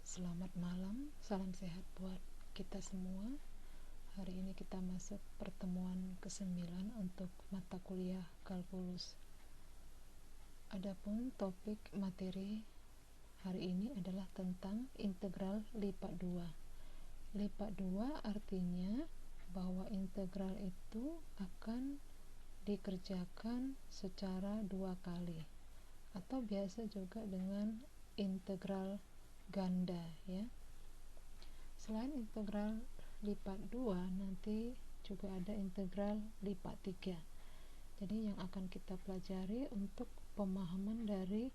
Selamat malam, salam sehat buat kita semua. Hari ini kita masuk pertemuan ke-9 untuk mata kuliah kalkulus. Adapun topik materi hari ini adalah tentang integral lipat 2. Lipat 2 artinya bahwa integral itu akan dikerjakan secara 2 kali, atau biasa juga dengan integral ganda ya. Selain integral lipat 2, nanti juga ada integral lipat 3. Jadi yang akan kita pelajari untuk pemahaman dari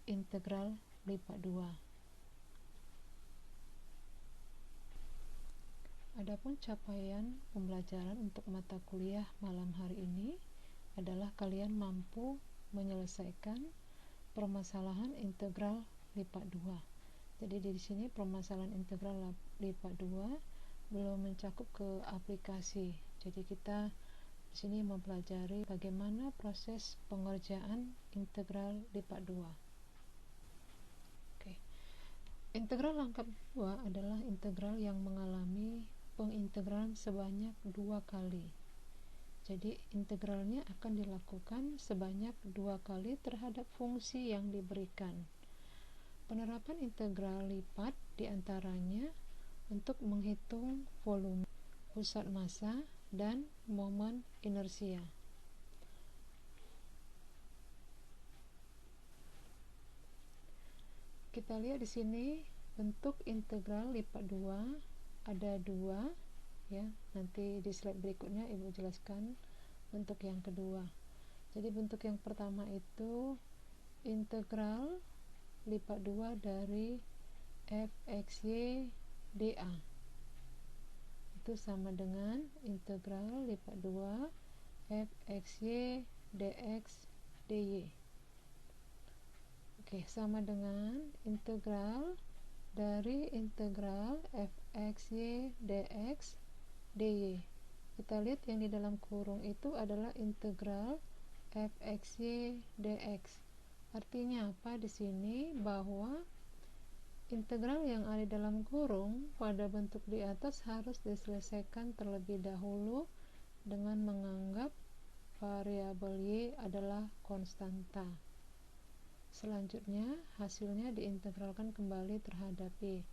integral lipat 2. Adapun capaian pembelajaran untuk mata kuliah malam hari ini adalah kalian mampu menyelesaikan permasalahan integral lipat 2. Jadi di sini permasalahan integral lipat 2 belum mencakup ke aplikasi. Jadi kita di sini mempelajari bagaimana proses pengerjaan integral lipat 2. Oke. Integral rangkap 2 adalah integral yang mengalami pengintegralan sebanyak 2 kali. Jadi integralnya akan dilakukan sebanyak 2 kali terhadap fungsi yang diberikan. Penerapan integral lipat diantaranya untuk menghitung volume, pusat massa, dan momen inersia. Kita lihat di sini bentuk integral lipat 2 ada 2 ya. Nanti di slide berikutnya Ibu jelaskan bentuk yang kedua. Jadi bentuk yang pertama itu integral lipat 2 dari fxy dA, itu sama dengan integral lipat 2 fxy dx dy. Oke, sama dengan integral dari integral fxy dx dy. Kita lihat yang di dalam kurung itu adalah integral fxy dx. Artinya apa di sini? Bahwa integral yang ada dalam kurung pada bentuk di atas harus diselesaikan terlebih dahulu dengan menganggap variabel y adalah konstanta. Selanjutnya hasilnya diintegralkan kembali terhadap y.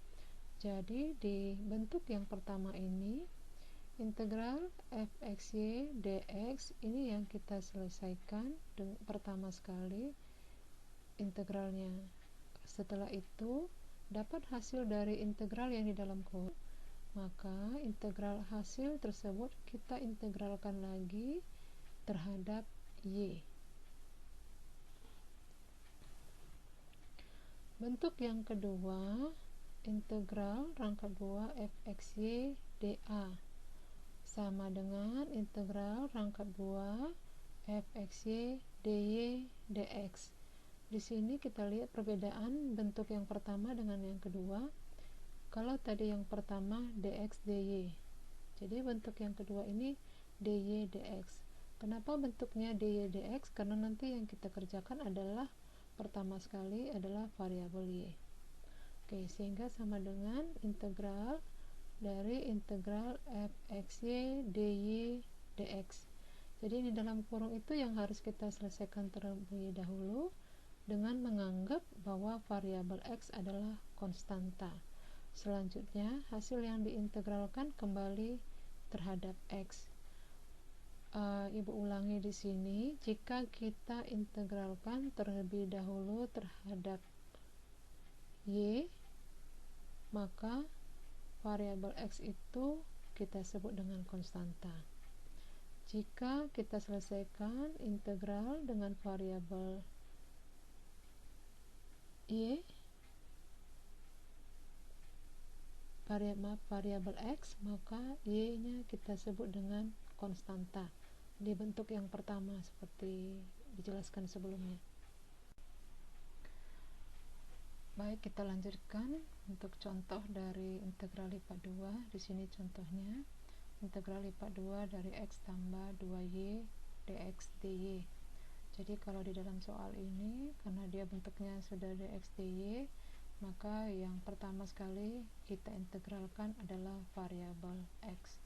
Jadi di bentuk yang pertama ini integral fxy dx ini yang kita selesaikan pertama sekali integralnya. Setelah itu dapat hasil dari integral yang di dalam kurung, maka integral hasil tersebut kita integralkan lagi terhadap y. Bentuk yang kedua integral rangkap 2 fxy dA sama dengan integral rangkap 2 fxy dy dx. Di sini kita lihat perbedaan bentuk yang pertama dengan yang kedua. Kalau tadi yang pertama dx dy, jadi bentuk yang kedua ini dy dx. Kenapa bentuknya dy dx? Karena nanti yang kita kerjakan adalah pertama sekali adalah variabel y. Oke, sehingga sama dengan integral dari integral fxy dy dx. Jadi di dalam kurung itu yang harus kita selesaikan terlebih dahulu dengan menganggap bahwa variabel x adalah konstanta. Selanjutnya hasil yang diintegralkan kembali terhadap x. Ibu ulangi di sini, jika kita integralkan terlebih dahulu terhadap y, maka variabel x itu kita sebut dengan konstanta. Jika kita selesaikan integral dengan variabel y, variabel x, maka y nya kita sebut dengan konstanta di bentuk yang pertama seperti dijelaskan sebelumnya. Baik, kita lanjutkan untuk contoh dari integral lipat 2. Di sini contohnya integral lipat 2 dari x tambah 2y dx dy. Jadi kalau di dalam soal ini karena dia bentuknya sudah dx dy, maka yang pertama sekali kita integralkan adalah variabel X.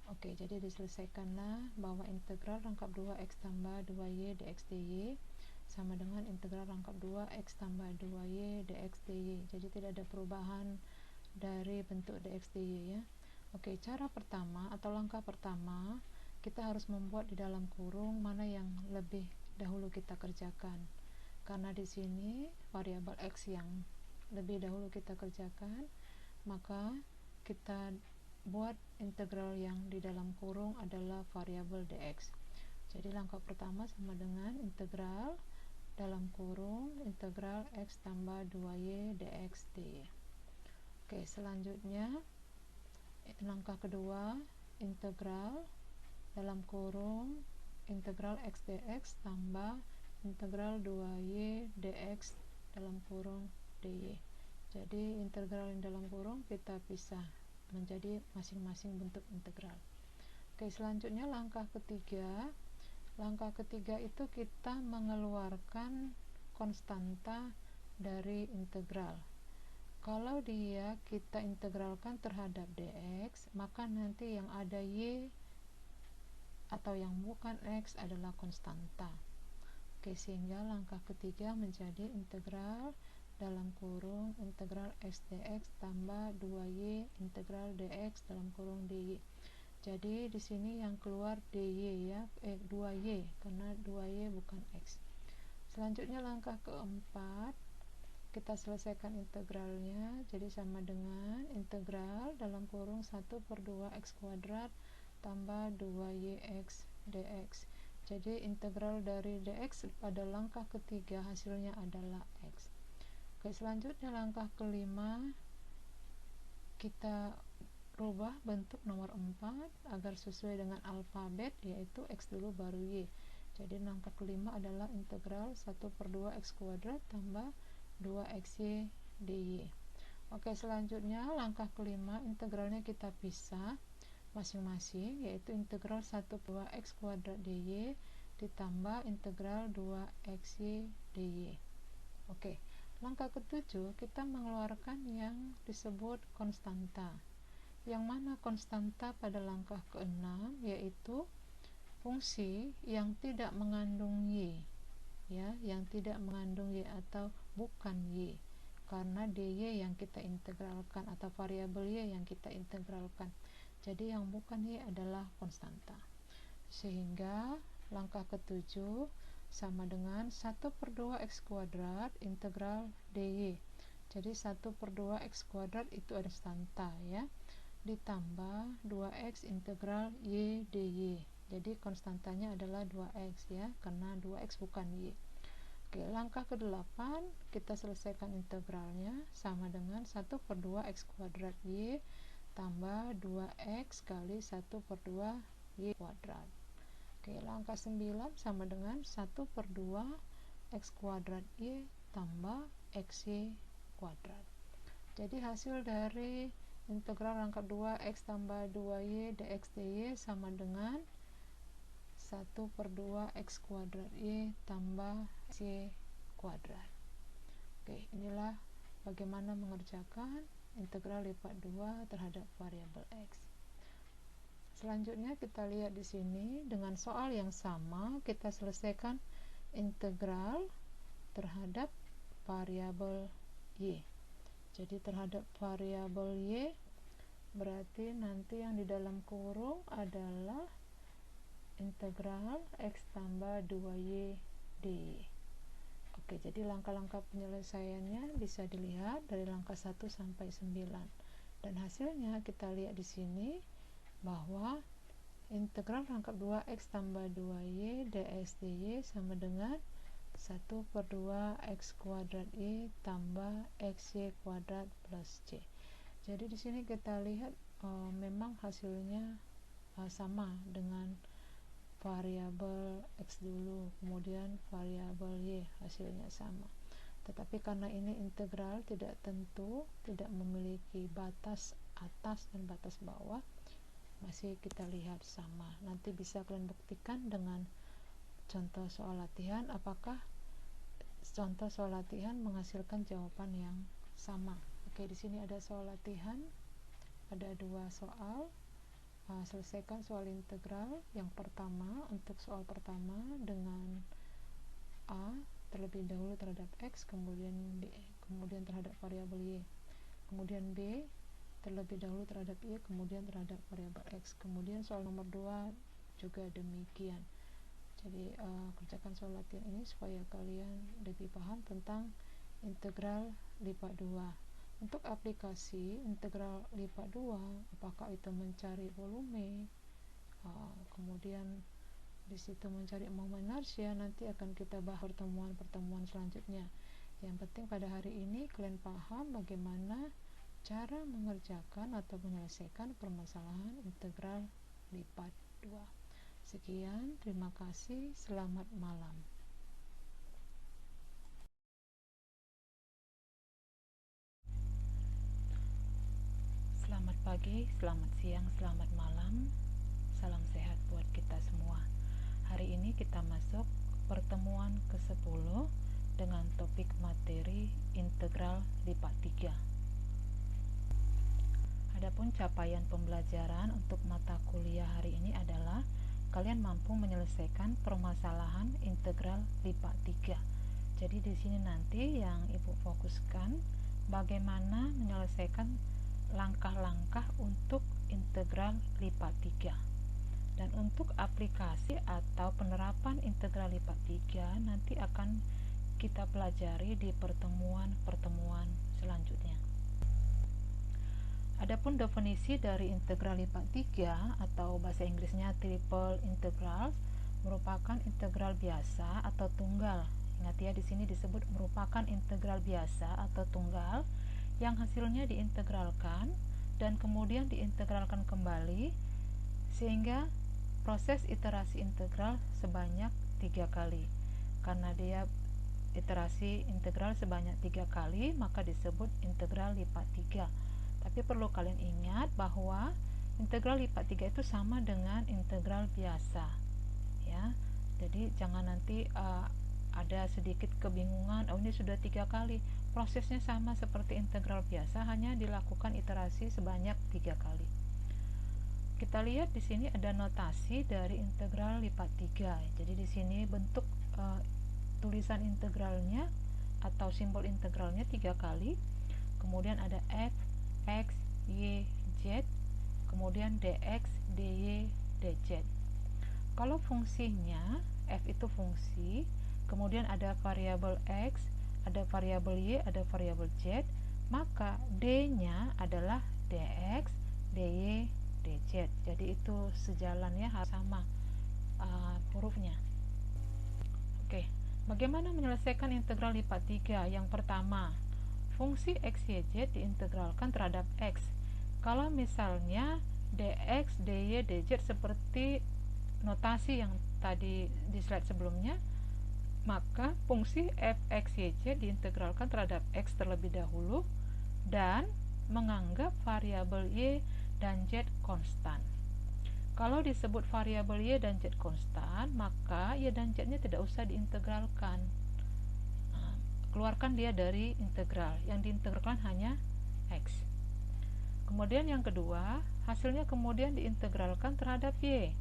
Oke, jadi diselesaikanlah bahwa integral rangkap 2 X tambah 2Y dx dy sama dengan integral rangkap 2 X tambah 2Y dx dy. Jadi tidak ada perubahan dari bentuk dx dy ya. Oke, cara pertama atau langkah pertama, kita harus membuat di dalam kurung mana yang lebih dahulu kita kerjakan. Karena di sini variabel X yang lebih dahulu kita kerjakan, maka kita buat integral yang di dalam kurung adalah variabel dx. Jadi langkah pertama sama dengan integral dalam kurung integral X tambah 2Y dx dy. Oke, selanjutnya langkah kedua, integral dalam kurung integral X dx tambah integral 2Y dx dalam kurung dy. Jadi integral yang dalam kurung kita pisah menjadi masing-masing bentuk integral. Oke, selanjutnya langkah ketiga. Langkah ketiga itu kita mengeluarkan konstanta dari integral. Kalau dia kita integralkan terhadap dx, maka nanti yang ada y atau yang bukan x adalah konstanta. Oke, sehingga langkah ketiga menjadi integral dalam kurung integral X dx tambah 2y integral dx dalam kurung dy. Jadi di sini yang keluar dy ya, 2y karena 2y bukan x. Selanjutnya langkah keempat, kita selesaikan integralnya. Jadi sama dengan integral dalam kurung 1/2 x kuadrat tambah 2yx dx. Jadi integral dari dx pada langkah ketiga hasilnya adalah x. Oke, selanjutnya langkah kelima, kita rubah bentuk nomor 4 agar sesuai dengan alfabet, yaitu x dulu baru y. Jadi langkah kelima adalah integral 1/2 x kuadrat tambah 2xy dy. Oke, selanjutnya langkah kelima, integralnya kita pisah masing-masing, yaitu integral 1/2 x kuadrat dy ditambah integral 2xy dy. Oke, langkah ketujuh, kita mengeluarkan yang disebut konstanta. Yang mana konstanta pada langkah keenam, yaitu fungsi yang tidak mengandung y, ya, yang tidak mengandung y atau bukan y, karena dy yang kita integralkan atau variabel y yang kita integralkan. Jadi yang bukan y adalah konstanta. Sehingga langkah ketujuh sama dengan 1/2 x kuadrat integral dy. Jadi 1/2 x kuadrat itu ada konstanta ya, ditambah 2x integral y dy. Jadi konstantanya adalah 2x ya, karena 2x bukan y. Oke, langkah ke-8, kita selesaikan integralnya sama dengan 1/2 x kuadrat y tambah 2x kali 1/2 y kuadrat. Oke, langkah 9 sama dengan 1/2 x kuadrat y tambah xy kuadrat. Jadi hasil dari integral rangkap 2 x tambah 2y dx dy sama dengan 1/2 x kuadrat y tambah xy kuadrat. Oke, inilah bagaimana mengerjakan integral lipat 2 terhadap variabel x. Selanjutnya kita lihat di sini dengan soal yang sama, kita selesaikan integral terhadap variabel y. Jadi terhadap variabel y berarti nanti yang di dalam kurung adalah integral x tambah 2y dy. Oke, jadi langkah-langkah penyelesaiannya bisa dilihat dari langkah 1 sampai 9. Dan hasilnya kita lihat di sini bahwa integral rangkap 2 x tambah 2y dx dy sama dengan 1/2 x kuadrat y tambah xy kuadrat plus c. Jadi di sini kita lihat memang hasilnya sama dengan variabel x dulu, kemudian variabel y hasilnya sama. Tetapi karena ini integral tidak tentu, tidak memiliki batas atas dan batas bawah, masih kita lihat sama. Nanti bisa kalian buktikan dengan contoh soal latihan, apakah contoh soal latihan menghasilkan jawaban yang sama. Oke, di sini ada soal latihan, ada 2 soal. Selesaikan soal integral. Yang pertama, untuk soal pertama dengan A terlebih dahulu terhadap X, kemudian B, kemudian terhadap variabel Y. Kemudian B terlebih dahulu terhadap Y, kemudian terhadap variabel X. Kemudian soal nomor 2 juga demikian. Jadi kerjakan soal latihan ini supaya kalian lebih paham tentang integral lipat 2. Untuk aplikasi integral lipat 2, apakah itu mencari volume, kemudian di situ mencari momen inersia, nanti akan kita bahas pertemuan-pertemuan selanjutnya. Yang penting pada hari ini kalian paham bagaimana cara mengerjakan atau menyelesaikan permasalahan integral lipat 2. Sekian, terima kasih, selamat malam. Selamat pagi, selamat siang, selamat malam. Salam sehat buat kita semua. Hari ini kita masuk pertemuan ke-10 dengan topik materi integral lipat 3. Adapun capaian pembelajaran untuk mata kuliah hari ini adalah kalian mampu menyelesaikan permasalahan integral lipat 3. Jadi di sini nanti yang Ibu fokuskan bagaimana menyelesaikan langkah-langkah untuk integral lipat 3. Dan untuk aplikasi atau penerapan integral lipat 3 nanti akan kita pelajari di pertemuan-pertemuan selanjutnya. Adapun definisi dari integral lipat 3 atau bahasa Inggrisnya triple integral merupakan integral biasa atau tunggal. Ingat ya, di sini disebut merupakan integral biasa atau tunggal yang hasilnya diintegralkan dan kemudian diintegralkan kembali sehingga proses iterasi integral sebanyak 3 kali. Karena dia iterasi integral sebanyak 3 kali, maka disebut integral lipat 3. Tapi perlu kalian ingat bahwa integral lipat 3 itu sama dengan integral biasa ya. Jadi jangan nanti ada sedikit kebingungan, oh ini sudah 3 kali, prosesnya sama seperti integral biasa, hanya dilakukan iterasi sebanyak 3 kali. Kita lihat di sini ada notasi dari integral lipat 3. Jadi di sini bentuk tulisan integralnya atau simbol integralnya 3 kali. Kemudian ada f, x, y, z, kemudian dx, dy, dz. Kalau fungsinya, f itu fungsi, kemudian ada variabel x, ada variabel y, ada variabel z, maka d-nya adalah dx, dy, dz. Jadi itu sejalan ya, harus sama hurufnya. Oke, bagaimana menyelesaikan integral lipat 3? Yang pertama, fungsi x, y, z diintegralkan terhadap x. Kalau misalnya dx, dy, dz seperti notasi yang tadi di slide sebelumnya, maka fungsi f, x, y, z diintegralkan terhadap x terlebih dahulu dan menganggap variabel y dan z konstan. Kalau disebut variabel y dan z konstan, maka y dan z-nya tidak usah diintegralkan. Keluarkan dia dari integral, yang diintegralkan hanya x. Kemudian yang kedua, hasilnya kemudian diintegralkan terhadap y.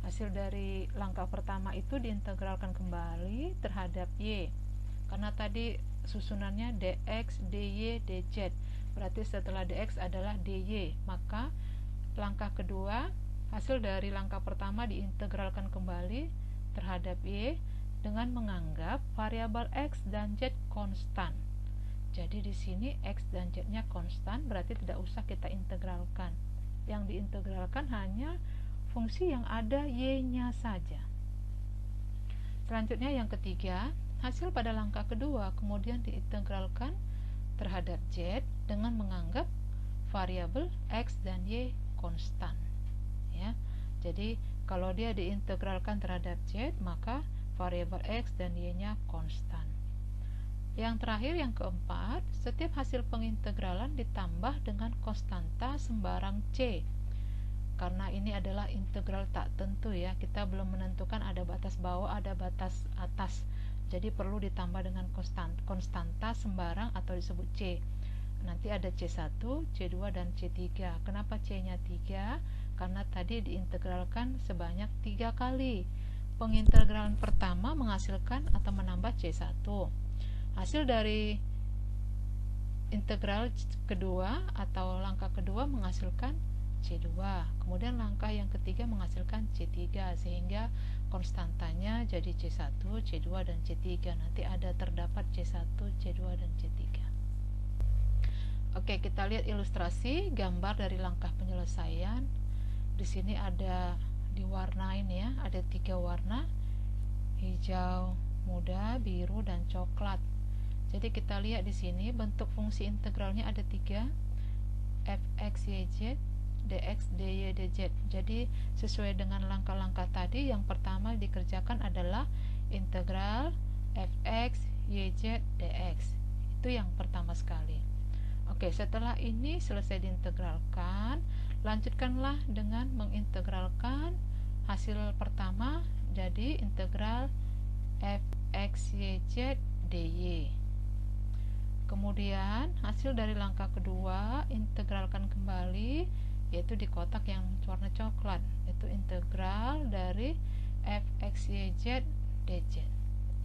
Hasil dari langkah pertama itu diintegralkan kembali terhadap y, karena tadi susunannya dx, dy, dz, berarti setelah dx adalah dy, maka langkah kedua, hasil dari langkah pertama diintegralkan kembali terhadap y dengan menganggap variabel x dan z konstan. Jadi di sini x dan z-nya konstan, berarti tidak usah kita integralkan. Yang diintegralkan hanya fungsi yang ada y-nya saja. Selanjutnya yang ketiga, hasil pada langkah kedua kemudian diintegralkan terhadap z dengan menganggap variabel x dan y konstan. Ya. Jadi kalau dia diintegralkan terhadap z, maka variabel x dan y-nya konstan. Yang terakhir, yang keempat, setiap hasil pengintegralan ditambah dengan konstanta sembarang c. Karena ini adalah integral tak tentu ya, kita belum menentukan ada batas bawah, ada batas atas. Jadi perlu ditambah dengan konstanta sembarang atau disebut c. nanti ada C1, C2 dan C3. Kenapa C-nya 3? Karena tadi diintegralkan sebanyak 3 kali. Pengintegralan pertama menghasilkan atau menambah C1. Hasil dari integral kedua atau langkah kedua menghasilkan C2. Kemudian langkah yang ketiga menghasilkan C3, sehingga konstantanya jadi C1, C2 dan C3. Nanti ada terdapat C1, C2 dan C3. Oke, kita lihat ilustrasi gambar dari langkah penyelesaian. Di sini ada diwarnain ya, ada 3 warna, hijau muda, biru dan coklat. Jadi kita lihat di sini bentuk fungsi integralnya ada 3, fx yz, dx dy dz. Jadi sesuai dengan langkah-langkah tadi, yang pertama dikerjakan adalah integral fx yz dx. Itu yang pertama sekali. Oke, setelah ini selesai diintegralkan, lanjutkanlah dengan mengintegralkan hasil pertama jadi integral fx yz dy. Kemudian hasil dari langkah kedua integralkan kembali, yaitu di kotak yang warna coklat, yaitu integral dari fx yz dz.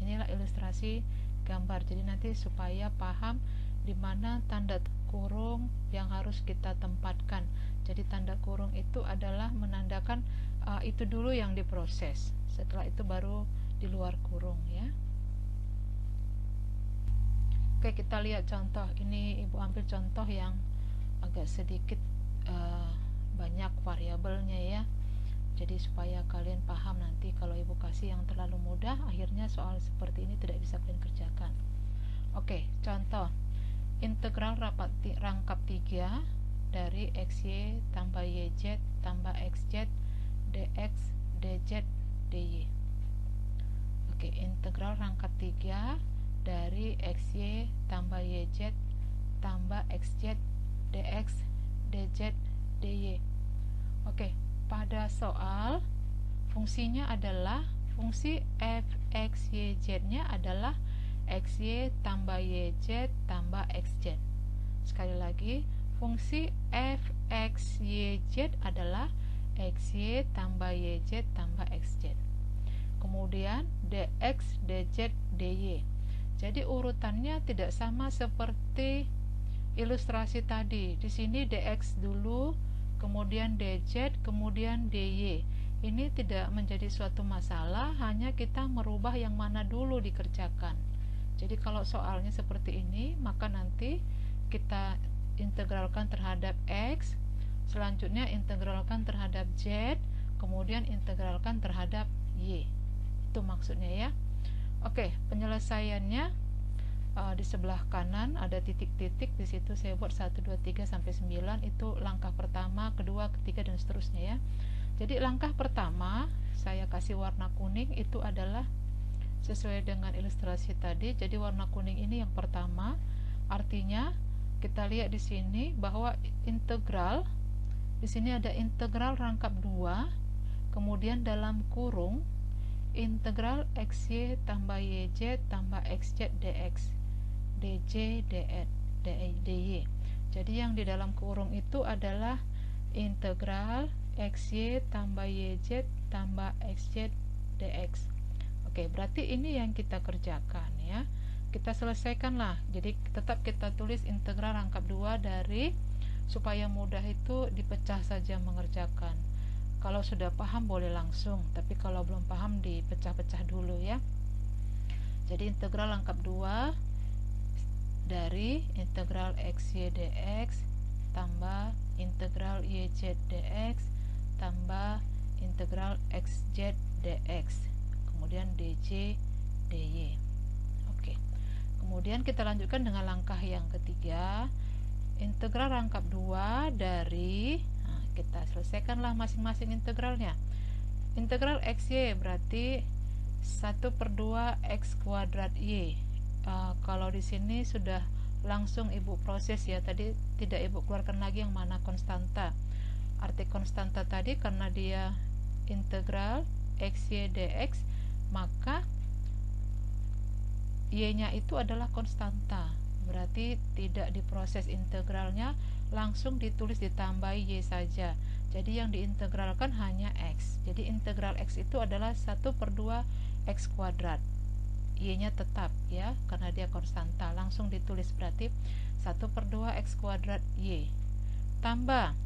Inilah ilustrasi gambar. Jadi nanti supaya paham di mana tanda kurung yang harus kita tempatkan. Jadi tanda kurung itu adalah menandakan itu dulu yang diproses. Setelah itu baru di luar kurung ya. Oke, kita lihat contoh. Ini Ibu ambil contoh yang agak sedikit banyak variabelnya ya. Jadi supaya kalian paham, nanti kalau Ibu kasih yang terlalu mudah, akhirnya soal seperti ini tidak bisa kalian kerjakan. Oke, contoh. Integral rangkap 3 dari xy tambah yz tambah xz dx dz dy. Oke, integral rangkap 3 dari xy tambah yz tambah xz dx dz dy. Oke, pada soal fungsinya adalah fungsi fx yz nya adalah xy tambah yz tambah xz. Sekali lagi, fungsi fx yz adalah xy tambah yz tambah xz. Kemudian dx dz dy. Jadi urutannya tidak sama seperti ilustrasi tadi. Di sini dx dulu, kemudian dz, kemudian dy. Ini tidak menjadi suatu masalah, hanya kita merubah yang mana dulu dikerjakan. Jadi kalau soalnya seperti ini, maka nanti kita integralkan terhadap x, selanjutnya integralkan terhadap z, kemudian integralkan terhadap y. Itu maksudnya ya. Oke, penyelesaiannya di sebelah kanan ada titik-titik. Di situ saya buat 1, 2, 3 sampai 9. Itu langkah pertama, kedua, ketiga dan seterusnya ya. Jadi langkah pertama saya kasih warna kuning, itu adalah sesuai dengan ilustrasi tadi. Jadi warna kuning ini yang pertama, artinya kita lihat di sini bahwa integral di sini ada integral rangkap 2, kemudian dalam kurung integral xy tambah yz tambah xz dx dj dy. Jadi yang di dalam kurung itu adalah integral xy tambah yz tambah xz dx. Oke, berarti ini yang kita kerjakan ya. Kita selesaikanlah. Jadi tetap kita tulis integral rangkap 2 dari, supaya mudah itu dipecah saja mengerjakan. Kalau sudah paham boleh langsung, tapi kalau belum paham dipecah-pecah dulu ya. Jadi integral rangkap 2 dari integral xy dx tambah integral yz dx tambah integral xz dx, kemudian dj dy. Oke. Kemudian kita lanjutkan dengan langkah yang ketiga, integral rangkap 2 dari, kita selesaikanlah masing-masing integralnya. Integral xy berarti 1/2 x kuadrat y. Kalau di sini sudah langsung Ibu proses ya, tadi tidak Ibu keluarkan lagi yang mana konstanta. Arti konstanta tadi karena dia integral xy dx, maka y nya itu adalah konstanta. berarti tidak diproses integralnya, langsung ditulis ditambahi y saja. Jadi yang diintegralkan hanya x. Jadi integral x itu adalah 1/2 x kuadrat. Y-nya tetap ya, karena dia konstanta, langsung ditulis berarti 1/2 x kuadrat y. Tambah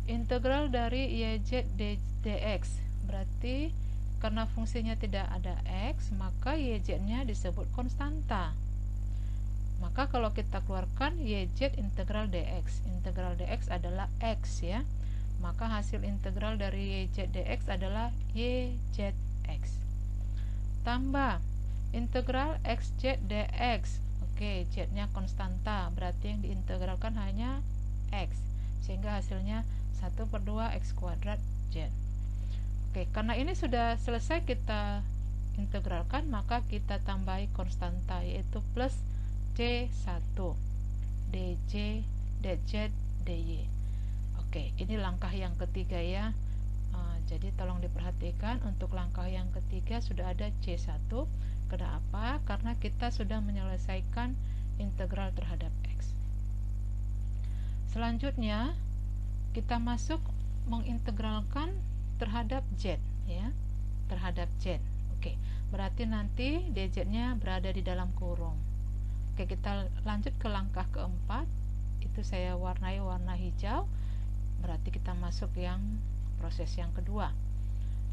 integral dari yz dx, berarti karena fungsinya tidak ada x, maka yz-nya disebut konstanta. Maka kalau kita keluarkan yz integral dx, integral dx adalah x ya, maka hasil integral dari yz dx adalah yzx. Tambah integral xz dx. Oke, z-nya konstanta, berarti yang diintegralkan hanya x, sehingga hasilnya 1/2 x kuadrat z. Oke, karena ini sudah selesai kita integralkan, maka kita tambahi konstanta, yaitu plus c1 dj dz dy. Oke, ini langkah yang ketiga ya. Jadi tolong diperhatikan, untuk langkah yang ketiga sudah ada c1. Kenapa? Karena kita sudah menyelesaikan integral terhadap x. Selanjutnya kita masuk mengintegralkan terhadap z ya, terhadap z. Oke, berarti nanti dz-nya berada di dalam kurung. Oke, kita lanjut ke langkah keempat. Itu saya warnai warna hijau, berarti kita masuk yang proses yang kedua.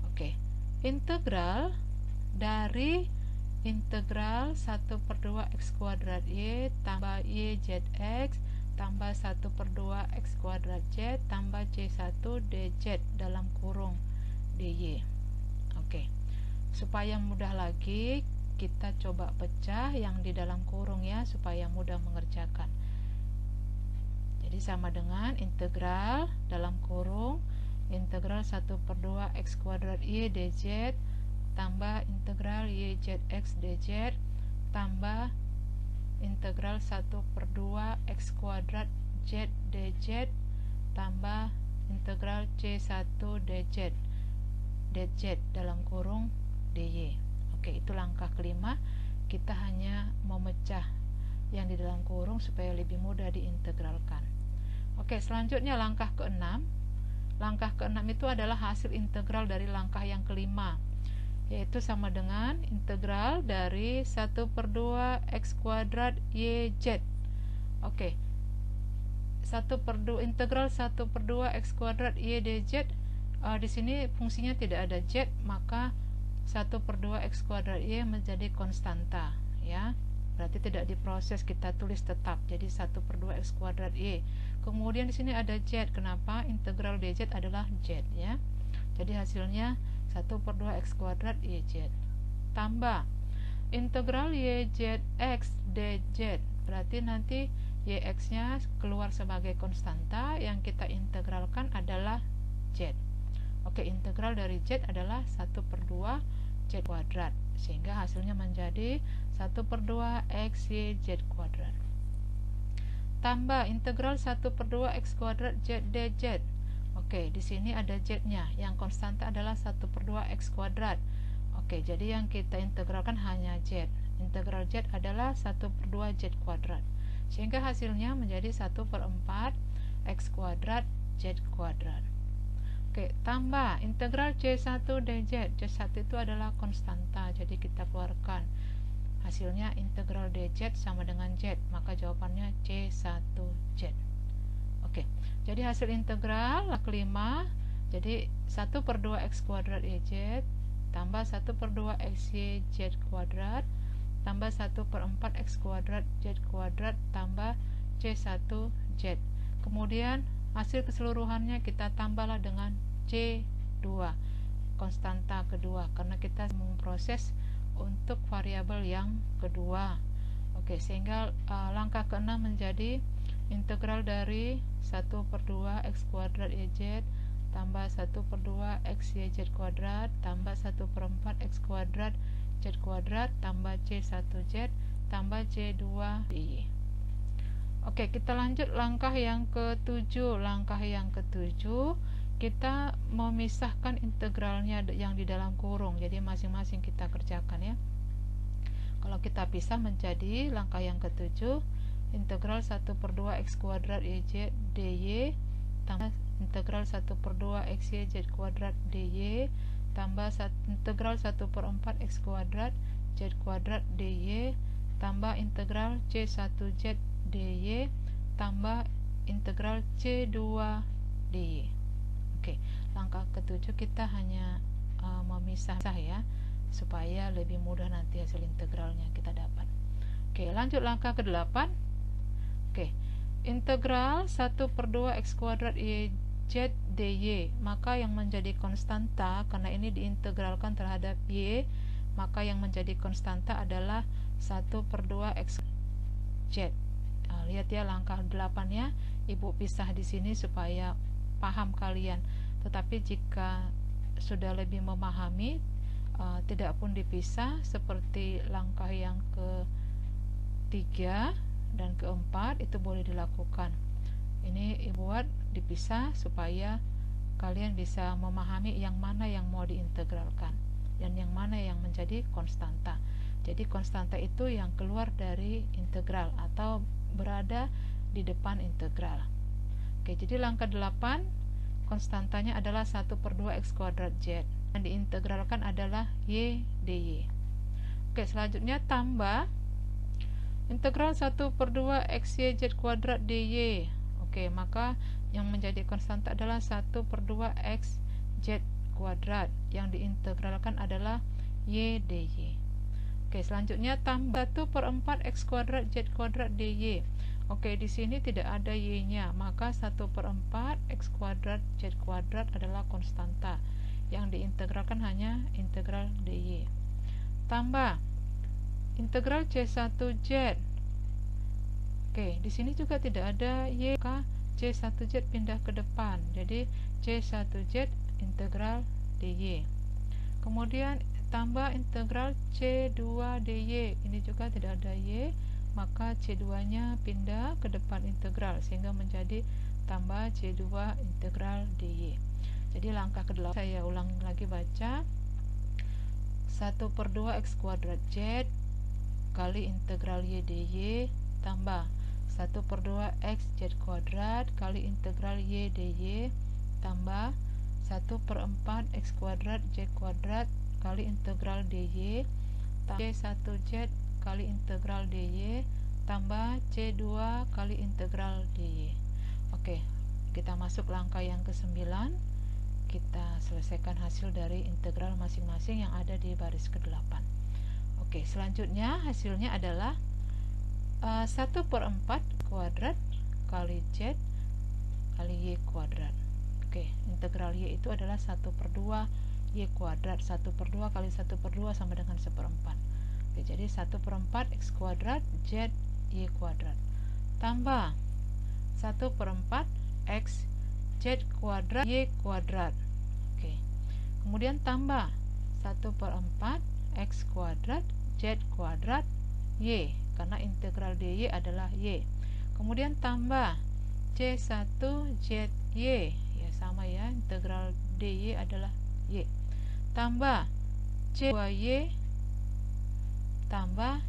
Oke, integral dari integral 1/2 x kuadrat y tambah yzx tambah 1/2 x kuadrat z tambah c1 dz dalam kurung dy. Oke, supaya mudah lagi kita coba pecah yang di dalam kurung ya, supaya mudah mengerjakan. Jadi sama dengan integral dalam kurung integral 1/2 x kuadrat y dz tambah integral yzx dz tambah integral 1/2 x kuadrat z dz tambah integral c1 dz dalam kurung dy. Oke, itu langkah kelima. Kita hanya memecah yang di dalam kurung supaya lebih mudah diintegralkan. Oke, selanjutnya langkah keenam. Langkah keenam itu adalah hasil integral dari langkah yang kelima, yaitu sama dengan integral dari 1/2 x kuadrat yz. Oke, integral 1/2 x kuadrat y dz. Di sini fungsinya tidak ada z, maka 1/2 x kuadrat y menjadi konstanta ya, berarti tidak diproses, kita tulis tetap. Jadi 1/2 x kuadrat y. Kemudian di sini ada z. Kenapa? Integral dz adalah z ya. Jadi hasilnya 1/2 x kuadrat yz tambah integral yzx dz, berarti nanti yx-nya keluar sebagai konstanta, yang kita integralkan adalah z. Oke, integral dari z adalah 1/2 z kuadrat, sehingga hasilnya menjadi 1/2 x yz kuadrat tambah integral 1/2 x kuadrat z dz. Oke, di sini ada z-nya, yang konstanta adalah 1/2 x kuadrat. Oke, jadi yang kita integralkan hanya z. Integral z adalah 1/2 z kuadrat, sehingga hasilnya menjadi 1/4 x kuadrat z kuadrat. Oke, tambah integral c1 dz. c1 itu adalah konstanta, jadi kita keluarkan. Hasilnya integral dz sama dengan z, maka jawabannya c1z. Oke, jadi hasil integral kelima, jadi 1/2 x kuadrat yz tambah 1/2 x yz kuadrat tambah 1/4 x kuadrat z kuadrat tambah c1z. Kemudian hasil keseluruhannya kita tambahlah dengan c2, konstanta kedua, karena kita memproses untuk variabel yang kedua. Oke, sehingga langkah keenam menjadi integral dari 1/2 x kuadrat yz tambah 1/2 x yz kuadrat tambah 1/4 x kuadrat z kuadrat tambah c1z tambah c2 dy. Oke, kita lanjut langkah yang ketujuh. Langkah yang ketujuh, kita memisahkan integralnya yang di dalam kurung, jadi masing-masing kita kerjakan ya. Kalau kita pisah menjadi langkah yang ketujuh, integral 1/2 x kuadrat YZ dy tambah integral 1/2 xy z kuadrat dy tambah integral 1/4 x kuadrat z kuadrat dy tambah integral c1z dy tambah integral c2 dy. Oke, langkah ketujuh kita hanya memisah ya, supaya lebih mudah nanti hasil integralnya kita dapat. Oke, lanjut langkah ke-8. Oke, integral 1/2 x kuadrat YZ dy, maka yang menjadi konstanta, karena ini diintegralkan terhadap y, maka yang menjadi konstanta adalah 1/2 x z. Lihat ya langkah 8 ya, Ibu pisah di sini supaya paham kalian. Tetapi jika sudah lebih memahami, tidak pun dipisah, seperti langkah yang ke-3 dan ke-4 itu boleh dilakukan. Ini Ibu buat dipisah supaya kalian bisa memahami yang mana yang mau diintegralkan dan yang mana yang menjadi konstanta. Jadi konstanta itu yang keluar dari integral atau berada di depan integral. Oke, jadi langkah 8 konstantanya adalah 1/2 x kuadrat z, yang diintegralkan adalah y dy. Oke, selanjutnya tambah integral 1/2 xy z kuadrat dy. Oke, maka yang menjadi konstanta adalah 1/2 x z kuadrat, yang diintegralkan adalah y dy. Oke, selanjutnya tambah 1/4 x kuadrat z kuadrat dy. Oke, di sini tidak ada y-nya, maka 1/4 x kuadrat z kuadrat adalah konstanta, yang diintegralkan hanya integral dy. Tambah integral c1z. Oke, di sini juga tidak ada y, maka c1z pindah ke depan, jadi c1z integral dy. Kemudian tambah integral c2 dy, ini juga tidak ada y, maka c2 nya pindah ke depan integral sehingga menjadi tambah c2 integral dy. Jadi langkah ke-8 saya ulangi lagi baca, 1/2 x kuadrat z kali integral y dy tambah 1/2 x z kuadrat kali integral y dy tambah 1/4 x kuadrat z kuadrat kali integral dy tambah c1z kali integral dy tambah c2 kali integral dy. Oke, kita masuk langkah yang ke-9. Kita selesaikan hasil dari integral masing-masing yang ada di baris ke-8. Oke, selanjutnya hasilnya adalah 1/4 kuadrat kali z kali y kuadrat. Oke, integral y itu adalah 1/2 y kuadrat. 1/2 kali 1/2 sama dengan 1/4. Oke, jadi 1/4 x kuadrat z y kuadrat tambah 1/4 x z kuadrat y kuadrat. Oke, kemudian tambah 1/4 x kuadrat z kuadrat y, karena integral dy adalah y. Kemudian tambah c1 zy, ya sama ya, integral dy adalah y, tambah c2y tambah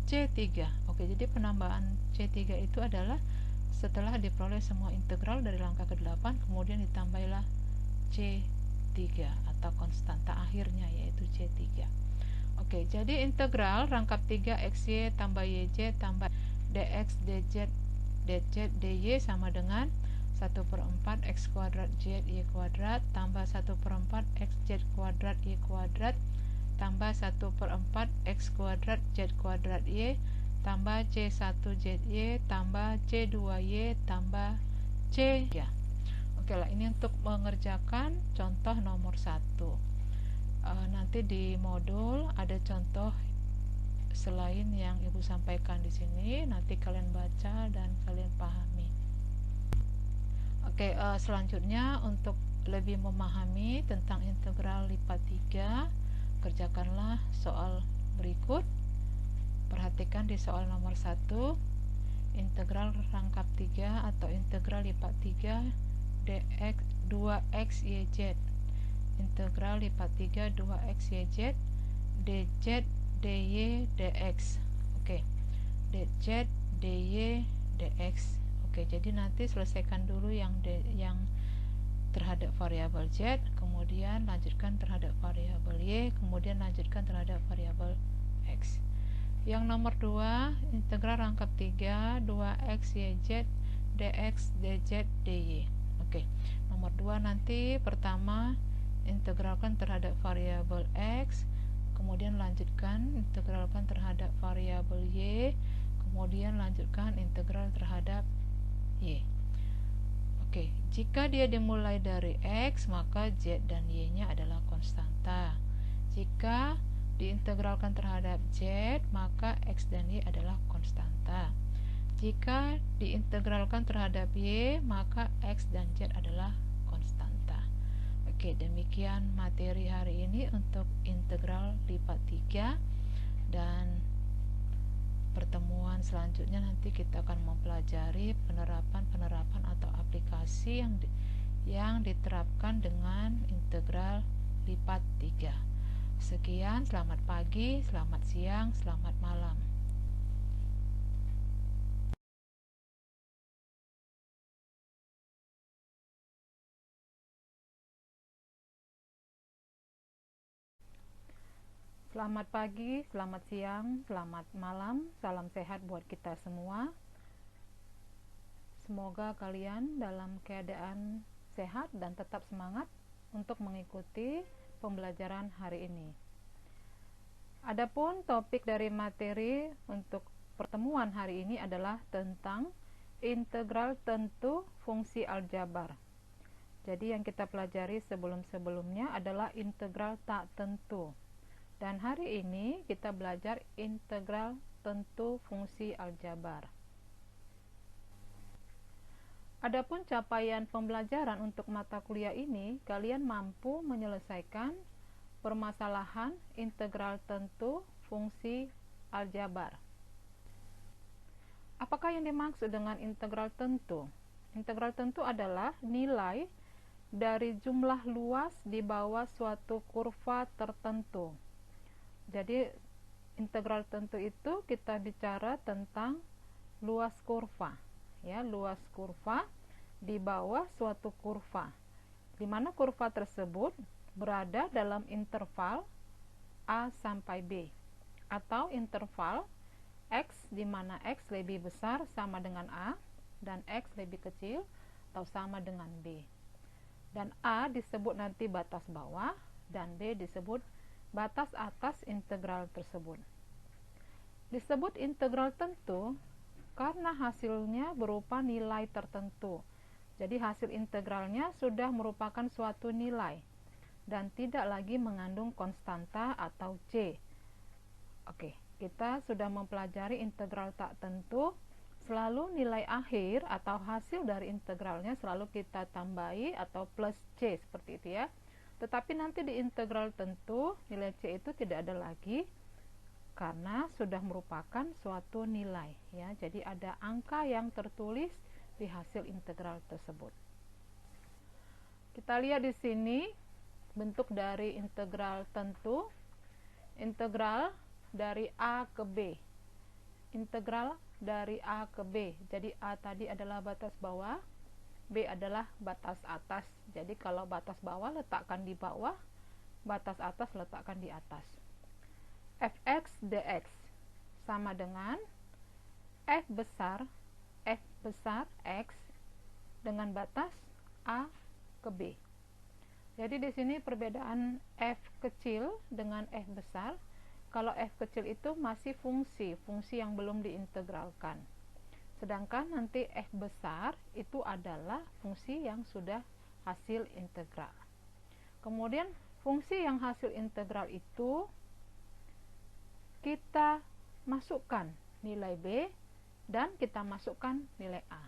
C3. Oke, jadi penambahan C3 itu adalah setelah diperoleh semua integral dari langkah ke-8, kemudian ditambahilah C3 atau konstanta akhirnya, yaitu C3. Oke, jadi integral rangkap 3 xy tambah yz tambah dx dz dz dy sama dengan 1/4 x kuadrat z y kuadrat tambah 1/4 x z kuadrat y kuadrat tambah 1/4 x kuadrat z kuadrat y tambah c1zy tambah c2y tambah c. Ya. Oke lah, ini untuk mengerjakan contoh nomor 1. Nanti di modul ada contoh selain yang Ibu sampaikan di sini, nanti kalian baca dan kalian pahami. Oke, selanjutnya untuk lebih memahami tentang integral lipat 3, kerjakanlah soal berikut. Perhatikan di soal nomor 1, integral rangkap 3 atau integral lipat 3 dx 2x yz, integral lipat 3 2x yz dz dy dx. Oke, dz dy dx. Oke, jadi nanti selesaikan dulu yang terhadap variabel z, kemudian lanjutkan terhadap variabel y, kemudian lanjutkan terhadap variabel x. Yang nomor 2, integral rangkap 3 2x yz dx dz dy. Oke, nomor 2 nanti pertama integralkan terhadap variabel x, kemudian lanjutkan integralkan terhadap variabel y, kemudian lanjutkan integral terhadap y. Oke, jika dia dimulai dari x, maka z dan y nya adalah konstanta. Jika diintegralkan terhadap z, maka x dan y adalah konstanta. Jika diintegralkan terhadap y, maka x dan z adalah konstanta. Oke, demikian materi hari ini untuk integral lipat 3, dan pertemuan selanjutnya nanti kita akan mempelajari penerapan atau aplikasi yang diterapkan dengan integral lipat 3. Sekian, selamat pagi, selamat siang, selamat malam. Selamat pagi, selamat siang, selamat malam, salam sehat buat kita semua. Semoga kalian dalam keadaan sehat dan tetap semangat untuk mengikuti pembelajaran hari ini. Adapun topik dari materi untuk pertemuan hari ini adalah tentang integral tentu fungsi aljabar. Jadi yang kita pelajari sebelum-sebelumnya adalah integral tak tentu. Dan hari ini kita belajar integral tentu fungsi aljabar. Adapun capaian pembelajaran untuk mata kuliah ini, kalian mampu menyelesaikan permasalahan integral tentu fungsi aljabar. Apakah yang dimaksud dengan integral tentu? Integral tentu adalah nilai dari jumlah luas di bawah suatu kurva tertentu. Jadi integral tentu itu kita bicara tentang luas kurva, ya, luas kurva di bawah suatu kurva, di mana kurva tersebut berada dalam interval A sampai B, atau interval X di mana X lebih besar sama dengan A dan X lebih kecil atau sama dengan B. Dan A disebut nanti batas bawah dan B disebut batas atas integral tersebut. Disebut integral tentu karena hasilnya berupa nilai tertentu. Jadi hasil integralnya sudah merupakan suatu nilai dan tidak lagi mengandung konstanta atau C. Oke, kita sudah mempelajari integral tak tentu. Selalu nilai akhir atau hasil dari integralnya selalu kita tambahi atau plus C, seperti itu ya. Tetapi nanti di integral tentu nilai C itu tidak ada lagi karena sudah merupakan suatu nilai, ya. Jadi ada angka yang tertulis di hasil integral tersebut. Kita lihat di sini bentuk dari integral tentu. Integral dari A ke B. Integral dari A ke B. Jadi A tadi adalah batas bawah, B adalah batas atas. Jadi kalau batas bawah letakkan di bawah, batas atas letakkan di atas. Fx dx sama dengan F besar X dengan batas A ke B. Jadi di sini perbedaan F kecil dengan F besar. Kalau F kecil itu masih fungsi yang belum diintegralkan. Sedangkan nanti F besar itu adalah fungsi yang sudah hasil integral. Kemudian fungsi yang hasil integral itu kita masukkan nilai B dan kita masukkan nilai A.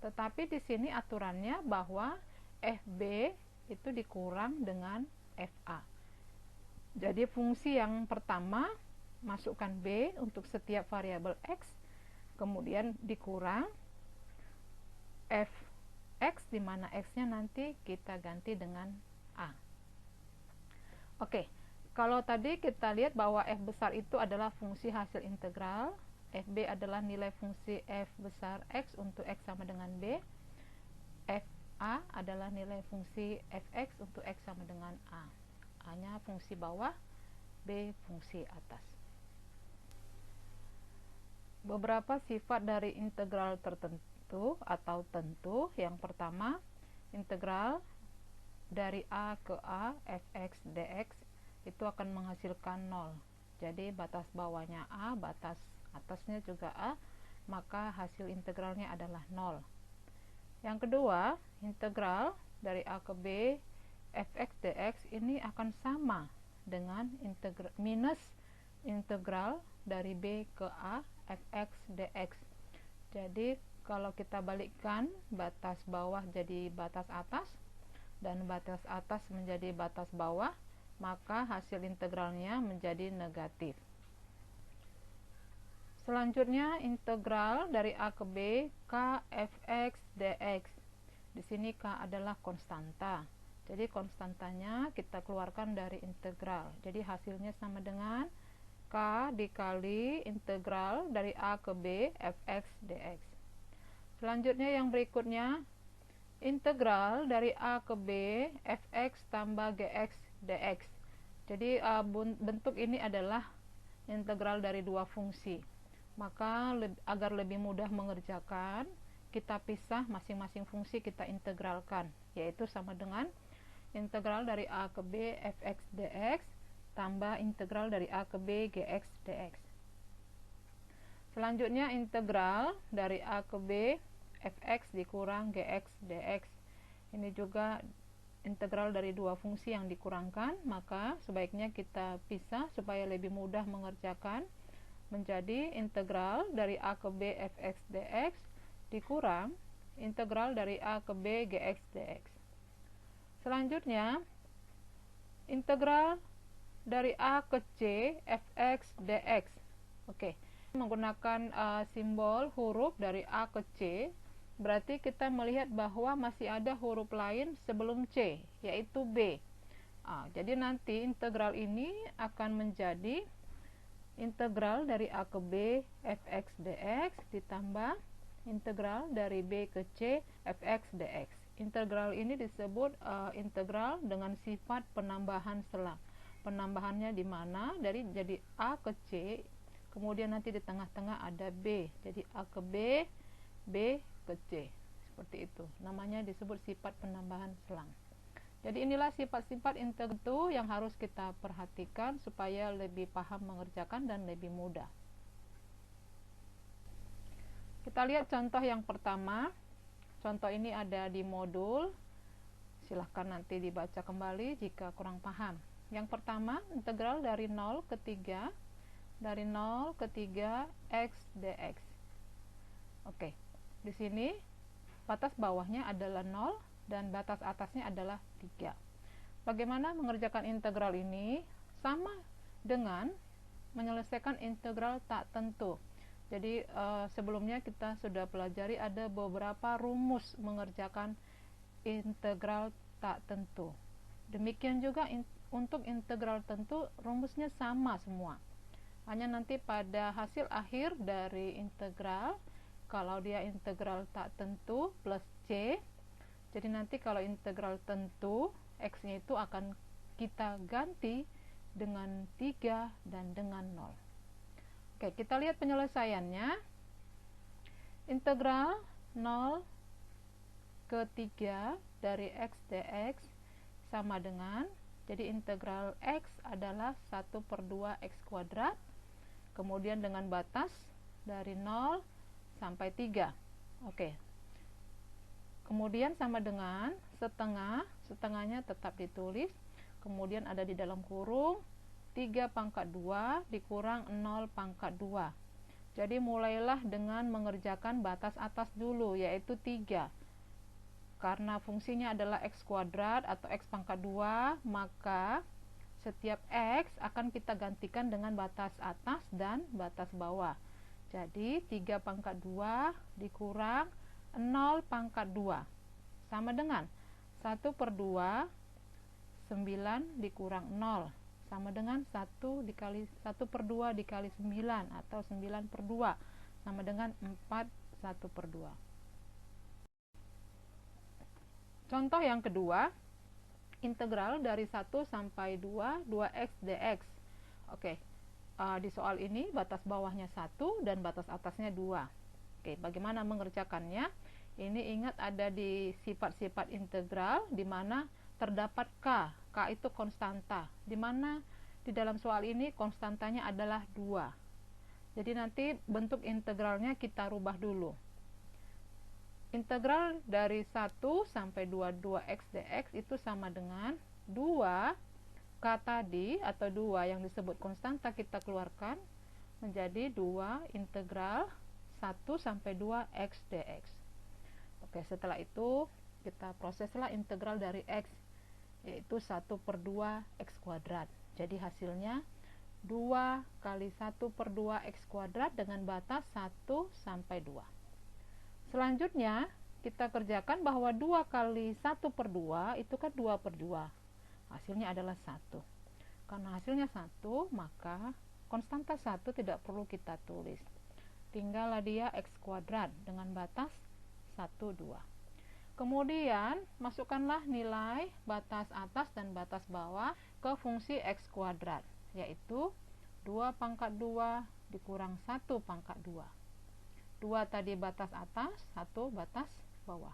Tetapi di sini aturannya bahwa FB itu dikurang dengan FA. Jadi fungsi yang pertama masukkan B untuk setiap variabel X, kemudian dikurang Fx di mana X-nya nanti kita ganti dengan A. Oke, kalau tadi kita lihat bahwa F besar itu adalah fungsi hasil integral, FB adalah nilai fungsi f besar x untuk x sama dengan b. FA adalah nilai fungsi fx untuk x sama dengan a. A-nya fungsi bawah, B fungsi atas. Beberapa sifat dari integral tertentu atau tentu. Yang pertama, integral dari a ke a fx dx itu akan menghasilkan 0. Jadi batas bawahnya a, batas atasnya juga a, maka hasil integralnya adalah 0. Yang kedua, integral dari a ke b fx dx ini akan sama dengan minus integral dari b ke a fx dx. Jadi kalau kita balikkan batas bawah jadi batas atas dan batas atas menjadi batas bawah, maka hasil integralnya menjadi negatif. Selanjutnya, integral dari a ke b k fx dx. Di sini k adalah konstanta. Jadi konstantanya kita keluarkan dari integral. Jadi hasilnya sama dengan k dikali integral dari a ke b fx dx. Selanjutnya yang berikutnya, integral dari a ke b fx tambah gx dx. Jadi bentuk ini adalah integral dari dua fungsi. Maka agar lebih mudah mengerjakan, kita pisah masing-masing fungsi, kita integralkan, yaitu sama dengan integral dari a ke b fx dx tambah integral dari a ke b gx dx. Selanjutnya integral dari a ke b fx dikurang gx dx. Ini juga integral dari dua fungsi yang dikurangkan, maka sebaiknya kita pisah supaya lebih mudah mengerjakan, menjadi integral dari a ke b fx dx dikurang integral dari a ke b gx dx. Selanjutnya, integral dari a ke c fx dx. Oke, menggunakan simbol huruf dari a ke c, berarti kita melihat bahwa masih ada huruf lain sebelum c, yaitu b. Jadi nanti integral ini akan menjadi integral dari a ke b fx dx ditambah integral dari b ke c fx dx. Integral ini disebut integral dengan sifat penambahan selang. Penambahannya di mana? Jadi a ke c, kemudian nanti di tengah-tengah ada b. Jadi a ke b, b ke c. Seperti itu. Namanya disebut sifat penambahan selang. Jadi inilah sifat-sifat integral yang harus kita perhatikan supaya lebih paham mengerjakan dan lebih mudah. Kita lihat contoh yang pertama. Contoh ini ada di modul. Silahkan nanti dibaca kembali jika kurang paham. Yang pertama, integral dari 0 ke 3 dari 0 ke 3 x dx. Oke. Di sini batas bawahnya adalah 0 dan batas atasnya adalah 3. Bagaimana mengerjakan integral ini? Sama dengan menyelesaikan integral tak tentu. Jadi sebelumnya kita sudah pelajari ada beberapa rumus mengerjakan integral tak tentu. Demikian juga untuk integral tentu, rumusnya sama semua. Hanya nanti pada hasil akhir dari integral, kalau dia integral tak tentu plus c, jadi nanti kalau integral tentu, x-nya itu akan kita ganti dengan 3 dan dengan 0. Oke, kita lihat penyelesaiannya. Integral 0 ke 3 dari x dx sama dengan, jadi integral x adalah 1/2 x kuadrat, kemudian dengan batas dari 0 sampai 3. Oke. Kemudian sama dengan setengah, setengahnya tetap ditulis, kemudian ada di dalam kurung 3 pangkat 2 dikurang 0 pangkat 2. Jadi mulailah dengan mengerjakan batas atas dulu, yaitu 3. Karena fungsinya adalah x kuadrat atau x pangkat 2, maka setiap x akan kita gantikan dengan batas atas dan batas bawah. Jadi 3 pangkat 2 dikurang 0 pangkat 2 sama dengan 1/2 9 dikurang 0 sama dengan 1 per 2 dikali 9 atau 9 per 2 sama dengan 4 1 per 2. Contoh yang kedua, integral dari 1 sampai 2 2x dx. Oke, di soal ini batas bawahnya 1 dan batas atasnya 2. Oke, bagaimana mengerjakannya? Ini ingat ada di sifat-sifat integral di mana terdapat k. K itu konstanta, di mana di dalam soal ini konstantanya adalah 2. Jadi nanti bentuk integralnya kita rubah dulu. Integral dari 1 sampai 2 2x dx itu sama dengan 2 k tadi atau 2 yang disebut konstanta kita keluarkan menjadi 2 integral 1 sampai 2 x dx. Oke, setelah itu kita proseslah integral dari x, yaitu 1 per 2 x kuadrat. Jadi hasilnya 2 kali 1 per 2 x kuadrat dengan batas 1 sampai 2. Selanjutnya kita kerjakan bahwa 2 kali 1 per 2 itu kan 2 per 2. Hasilnya adalah 1. Karena hasilnya 1, maka konstanta 1 tidak perlu kita tulis. Tinggallah dia x kuadrat dengan batas 1, 2. Kemudian masukkanlah nilai batas atas dan batas bawah ke fungsi x kuadrat, yaitu 2 pangkat 2 dikurang 1 pangkat 2. 2 tadi batas atas, 1 batas bawah.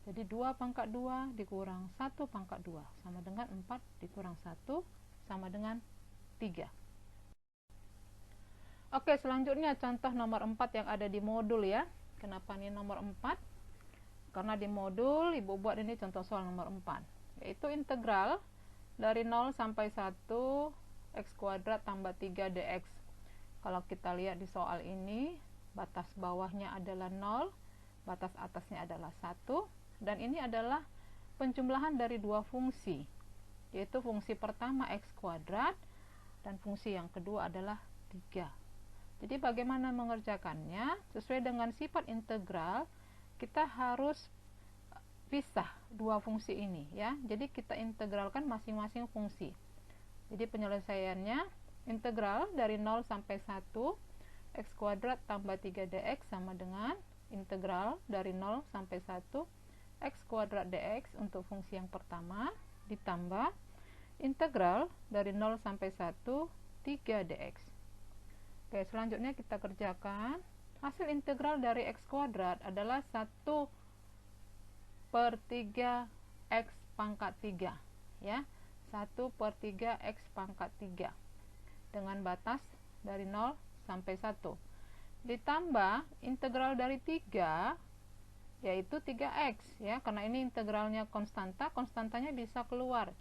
Jadi 2 pangkat 2 dikurang 1 pangkat 2 sama dengan 4 dikurang 1 sama dengan 3. Oke, selanjutnya contoh nomor 4 yang ada di modul ya. Kenapa ini nomor 4? Karena di modul Ibu buat ini contoh soal nomor 4, yaitu integral dari 0 sampai 1 x kuadrat tambah 3 dx. Kalau kita lihat di soal ini, batas bawahnya adalah 0, batas atasnya adalah 1, dan ini adalah penjumlahan dari dua fungsi, yaitu fungsi pertama x kuadrat dan fungsi yang kedua adalah 3. Jadi bagaimana mengerjakannya? Sesuai dengan sifat integral, kita harus pisah dua fungsi ini ya. Jadi kita integralkan masing-masing fungsi. Jadi penyelesaiannya, integral dari 0 sampai 1 x kuadrat tambah 3 dx sama dengan integral dari 0 sampai 1 x kuadrat dx untuk fungsi yang pertama ditambah integral dari 0 sampai 1 3 dx. Oke, selanjutnya kita kerjakan. Hasil integral dari x kuadrat adalah 1 per 3 x pangkat 3 ya. 1 per 3 x pangkat 3 dengan batas dari 0 sampai 1 ditambah integral dari 3 yaitu 3x ya, karena ini integralnya konstanta, konstantanya bisa keluar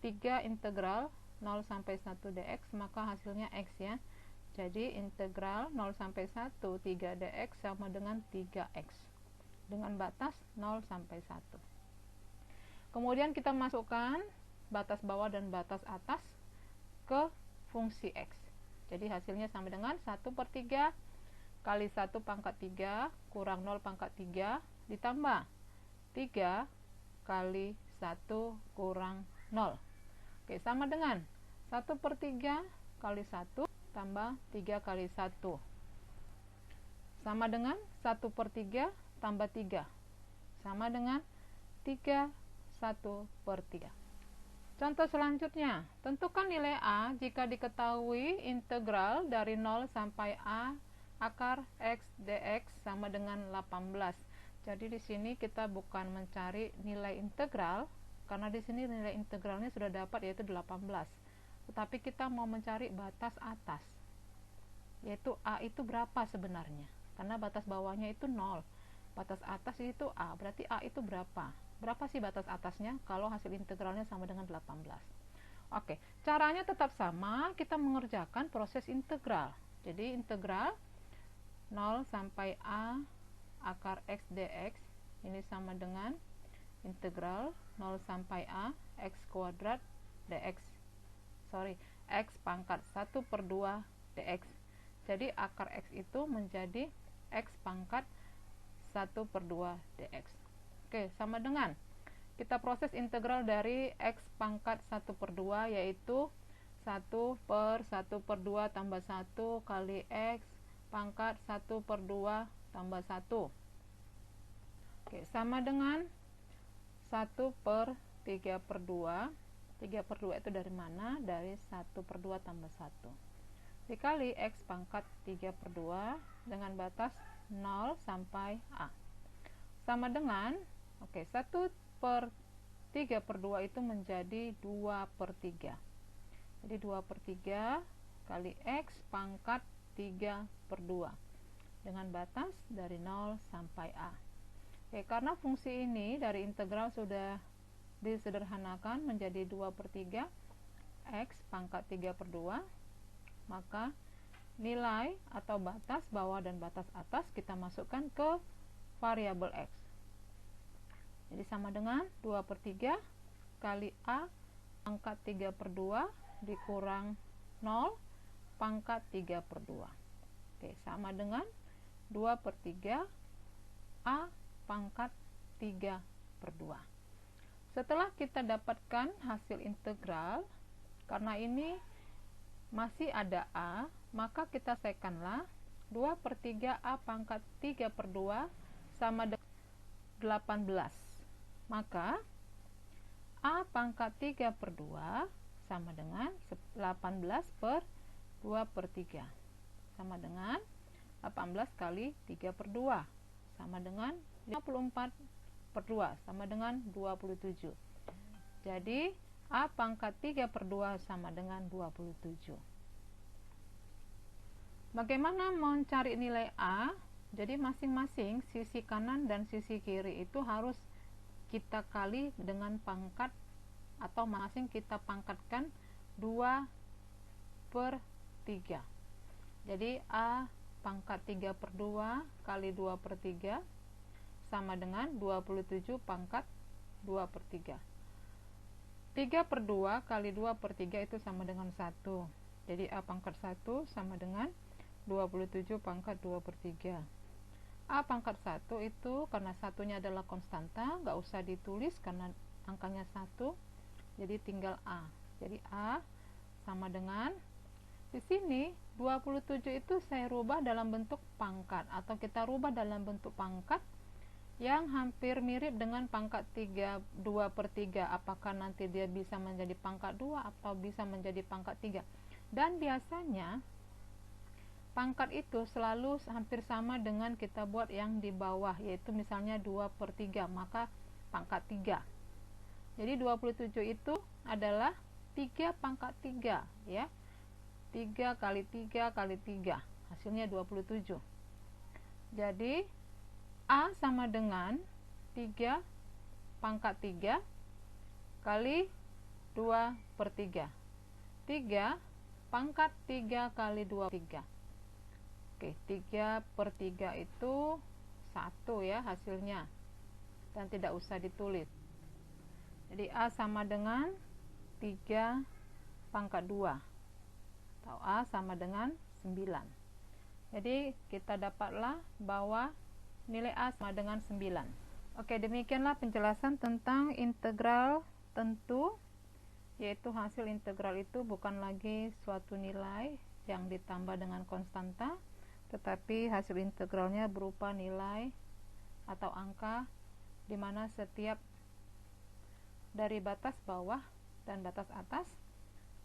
3 integral 0 sampai 1 dx, maka hasilnya x ya. Jadi integral 0 sampai 1 3 dx sama dengan 3x dengan batas 0 sampai 1. Kemudian kita masukkan batas bawah dan batas atas ke fungsi x. Jadi hasilnya sama dengan 1 per 3 kali 1 pangkat 3 kurang 0 pangkat 3 ditambah 3 kali 1 kurang 0. Oke, sama dengan 1 per 3 kali 1 tambah 3 kali 1 sama dengan 1 per 3 tambah 3 sama dengan 3 1 per 3. Contoh selanjutnya, tentukan nilai A jika diketahui integral dari 0 sampai A akar x dx sama dengan 18. Jadi di sini kita bukan mencari nilai integral karena di sini nilai integralnya sudah dapat yaitu 18. Tetapi kita mau mencari batas atas, yaitu A itu berapa sebenarnya, karena batas bawahnya itu 0, batas atas itu A, berarti A itu berapa sih batas atasnya kalau hasil integralnya sama dengan 18. Oke, caranya tetap sama, kita mengerjakan proses integral. Jadi integral 0 sampai A akar x dx ini sama dengan integral 0 sampai A x kuadrat dx, x pangkat 1 per 2 dx. Jadi akar x itu menjadi x pangkat 1 per 2 dx. Oke, sama dengan kita proses integral dari x pangkat 1 per 2 yaitu 1/1/2 tambah 1 kali X pangkat 1/2 tambah 1. Oke, sama dengan 1/3/2. 3/2 itu dari mana? Dari 1/2 tambah 1 dikali X pangkat 3/2 dengan batas 0 sampai A. Sama dengan, oke, 1/3/2 itu menjadi 2/3. Jadi 2/3 kali X pangkat 3/2 dengan batas dari 0 sampai A. Oke, karena fungsi ini dari integral sudah disederhanakan menjadi 2/3 X pangkat 3/2, maka nilai atau batas bawah dan batas atas kita masukkan ke variabel X. Jadi sama dengan 2/3 kali A pangkat 3/2 dikurang 0 pangkat 3/2. Oke, sama dengan 2/3 A pangkat 3/2. Setelah kita dapatkan hasil integral, karena ini masih ada A, maka kita selesaikanlah 2/3 A pangkat 3/2 sama dengan 18. Maka A pangkat 3/2 sama dengan 18/2/3 sama dengan 18 kali 3/2 sama dengan 54/2 sama dengan 27. Jadi A pangkat 3/2 sama dengan 27. Bagaimana mencari nilai A? Jadi masing-masing sisi kanan dan sisi kiri itu harus kita kali dengan pangkat, atau masing kita pangkatkan 2/3. Jadi A pangkat 3/2 kali 2/3 sama dengan 27 pangkat 2/3. 3/2 kali 2/3 itu sama dengan 1. Jadi A pangkat 1 sama dengan 27 pangkat 2/3. A pangkat 1 itu karena satunya adalah konstanta, nggak usah ditulis karena angkanya 1, jadi tinggal A. Jadi A sama dengan, di sini 27 itu saya rubah dalam bentuk pangkat, atau kita rubah dalam bentuk pangkat yang hampir mirip dengan pangkat 2/3. Apakah nanti dia bisa menjadi pangkat 2 atau bisa menjadi pangkat 3. Dan biasanya pangkat itu selalu hampir sama dengan kita buat yang di bawah, yaitu misalnya 2/3, maka pangkat 3. Jadi 27 itu adalah 3 pangkat 3, ya. 3 kali 3 kali 3, hasilnya 27. Jadi A sama dengan 3 pangkat 3 kali 2/3. 3 pangkat 3 kali 2/3. Oke, 3/3 itu 1 ya hasilnya, dan tidak usah ditulis. Jadi A sama dengan 3 pangkat 2, atau A sama dengan 9. Jadi kita dapatlah bahwa nilai A sama dengan 9. Oke, demikianlah penjelasan tentang integral tentu, yaitu hasil integral itu bukan lagi suatu nilai yang ditambah dengan konstanta, tetapi hasil integralnya berupa nilai atau angka di mana setiap dari batas bawah dan batas atas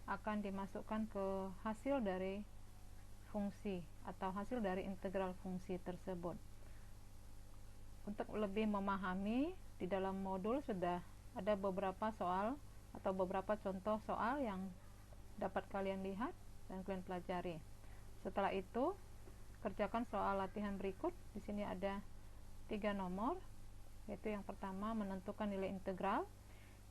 akan dimasukkan ke hasil dari fungsi atau hasil dari integral fungsi tersebut. Untuk lebih memahami, di dalam modul sudah ada beberapa soal atau beberapa contoh soal yang dapat kalian lihat dan kalian pelajari. Setelah itu, kerjakan soal latihan berikut. Di sini ada 3 nomor, yaitu yang pertama menentukan nilai integral,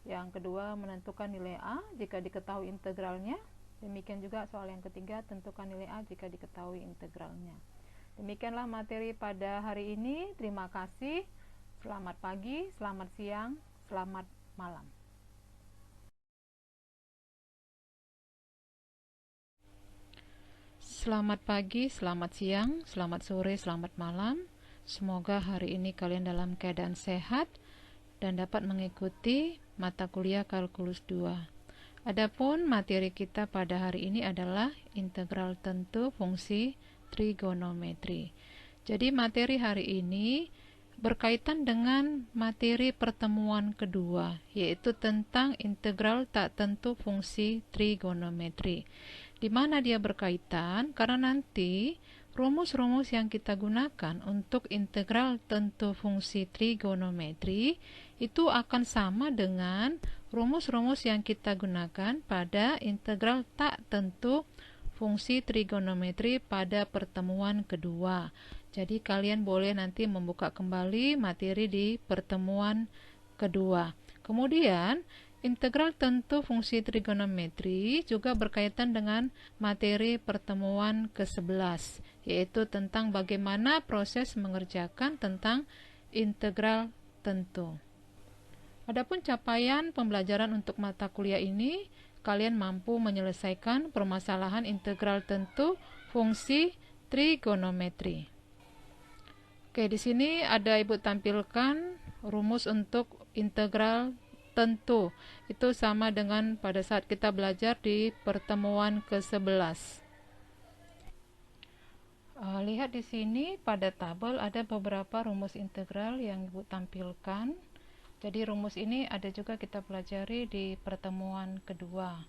yang kedua menentukan nilai A jika diketahui integralnya, demikian juga soal yang ketiga, tentukan nilai A jika diketahui integralnya. Demikianlah materi pada hari ini. Terima kasih. Selamat pagi, selamat siang, selamat malam. Selamat pagi, selamat siang, selamat sore, selamat malam. Semoga hari ini kalian dalam keadaan sehat dan dapat mengikuti mata kuliah kalkulus 2. Adapun materi kita pada hari ini adalah integral tentu fungsi trigonometri. Jadi materi hari ini berkaitan dengan materi pertemuan kedua, yaitu tentang integral tak tentu fungsi trigonometri. Di mana dia berkaitan? Karena nanti rumus-rumus yang kita gunakan untuk integral tentu fungsi trigonometri itu akan sama dengan rumus-rumus yang kita gunakan pada integral tak tentu fungsi trigonometri pada pertemuan kedua. Jadi kalian boleh nanti membuka kembali materi di pertemuan kedua. Kemudian integral tentu fungsi trigonometri juga berkaitan dengan materi pertemuan ke-11, yaitu tentang bagaimana proses mengerjakan tentang integral tentu. Adapun capaian pembelajaran untuk mata kuliah ini, kalian mampu menyelesaikan permasalahan integral tentu fungsi trigonometri. Oke, di sini ada Ibu tampilkan rumus untuk integral tentu. Itu sama dengan pada saat kita belajar di pertemuan ke-11. Lihat di sini pada tabel ada beberapa rumus integral yang Ibu tampilkan. Jadi rumus ini ada juga kita pelajari di pertemuan kedua.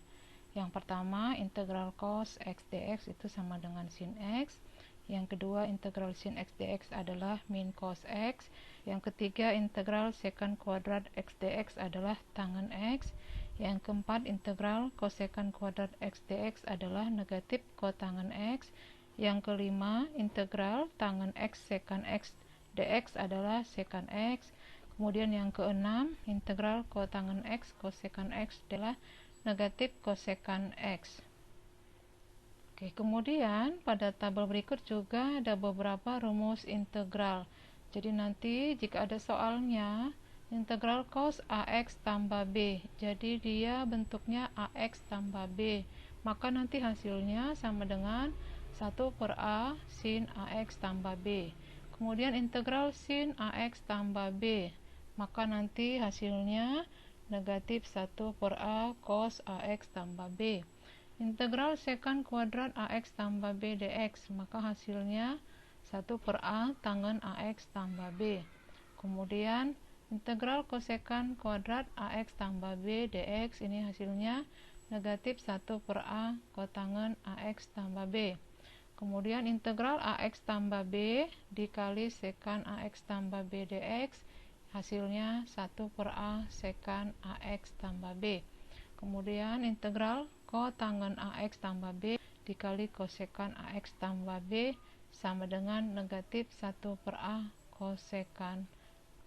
Yang pertama, integral cos x dx itu sama dengan sin x. Yang kedua, integral sin x dx adalah min cos x. Yang ketiga, integral secant kuadrat x dx adalah tangen x. Yang keempat, integral kosekant kuadrat x dx adalah negatif kotangen x. Yang kelima, integral tangen x secant x dx adalah secant x. Kemudian yang keenam, integral kotangen x kosekant x adalah negatif kosekant x. Oke, kemudian pada tabel berikut juga ada beberapa rumus integral. Jadi nanti jika ada soalnya, integral cos AX tambah B, jadi dia bentuknya AX tambah B, maka nanti hasilnya sama dengan 1/A sin AX tambah B. Kemudian integral sin AX tambah B, maka nanti hasilnya negatif 1/A cos AX tambah B. Integral secant kuadrat AX tambah B dx, maka hasilnya 1/A tangen AX tambah B. Kemudian integral kosekant kuadrat AX tambah B dx, ini hasilnya negatif 1/A kotangen AX tambah B. Kemudian integral AX tambah B dikali secant AX tambah B dx, hasilnya 1/A secant AX tambah B. Kemudian integral kotangen AX tambah B dikali kosekant AX tambah B sama dengan negatif 1/A kosekant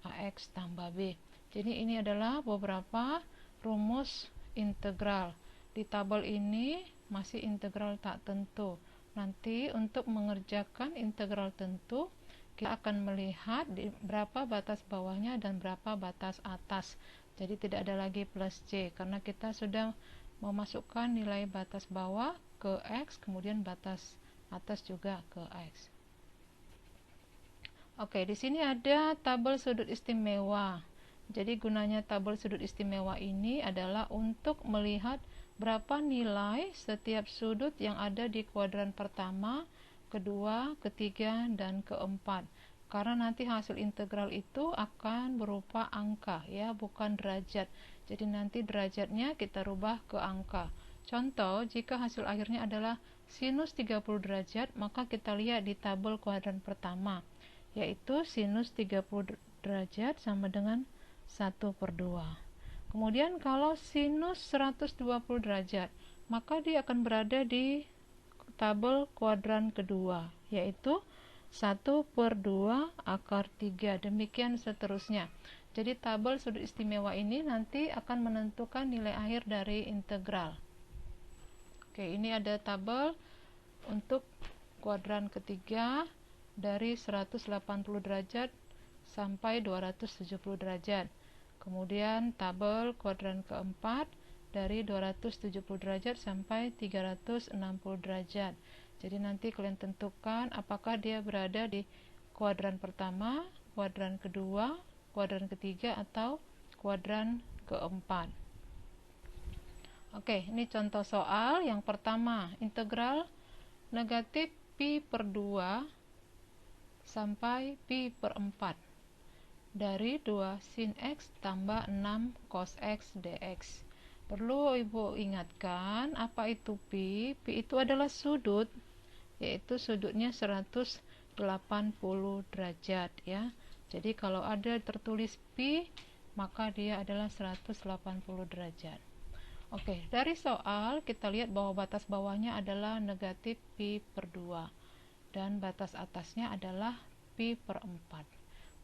AX tambah B. Jadi ini adalah beberapa rumus integral. Di tabel ini masih integral tak tentu. Nanti untuk mengerjakan integral tentu, kita akan melihat berapa batas bawahnya dan berapa batas atas. Jadi tidak ada lagi plus C, karena kita sudah memasukkan nilai batas bawah ke X, kemudian batas atas juga ke X. Oke, di sini ada tabel sudut istimewa. Jadi gunanya tabel sudut istimewa ini adalah untuk melihat berapa nilai setiap sudut yang ada di kuadran pertama, kedua, ketiga, dan keempat. Karena nanti hasil integral itu akan berupa angka, ya, bukan derajat. Jadi nanti derajatnya kita rubah ke angka. Contoh, jika hasil akhirnya adalah sinus 30 derajat, maka kita lihat di tabel kuadran pertama, yaitu sinus 30 derajat sama dengan 1/2. Kemudian kalau sinus 120 derajat, maka dia akan berada di tabel kuadran kedua, yaitu 1/2 akar 3, demikian seterusnya. Jadi tabel sudut istimewa ini nanti akan menentukan nilai akhir dari integral. Oke, ini ada tabel untuk kuadran ketiga dari 180 derajat sampai 270 derajat. Kemudian tabel kuadran keempat dari 270 derajat sampai 360 derajat. Jadi nanti kalian tentukan apakah dia berada di kuadran pertama, kuadran kedua, kuadran ketiga, atau kuadran keempat. Oke, ini contoh soal yang pertama, integral negatif pi per 2 sampai pi per 4 dari 2 sin x tambah 6 cos x dx. Perlu Ibu ingatkan, apa itu pi? Pi itu adalah sudut, yaitu sudutnya 180 derajat ya. Jadi kalau ada tertulis pi, maka dia adalah 180 derajat. Oke, dari soal kita lihat bahwa batas bawahnya adalah negatif pi per 2 dan batas atasnya adalah pi per 4.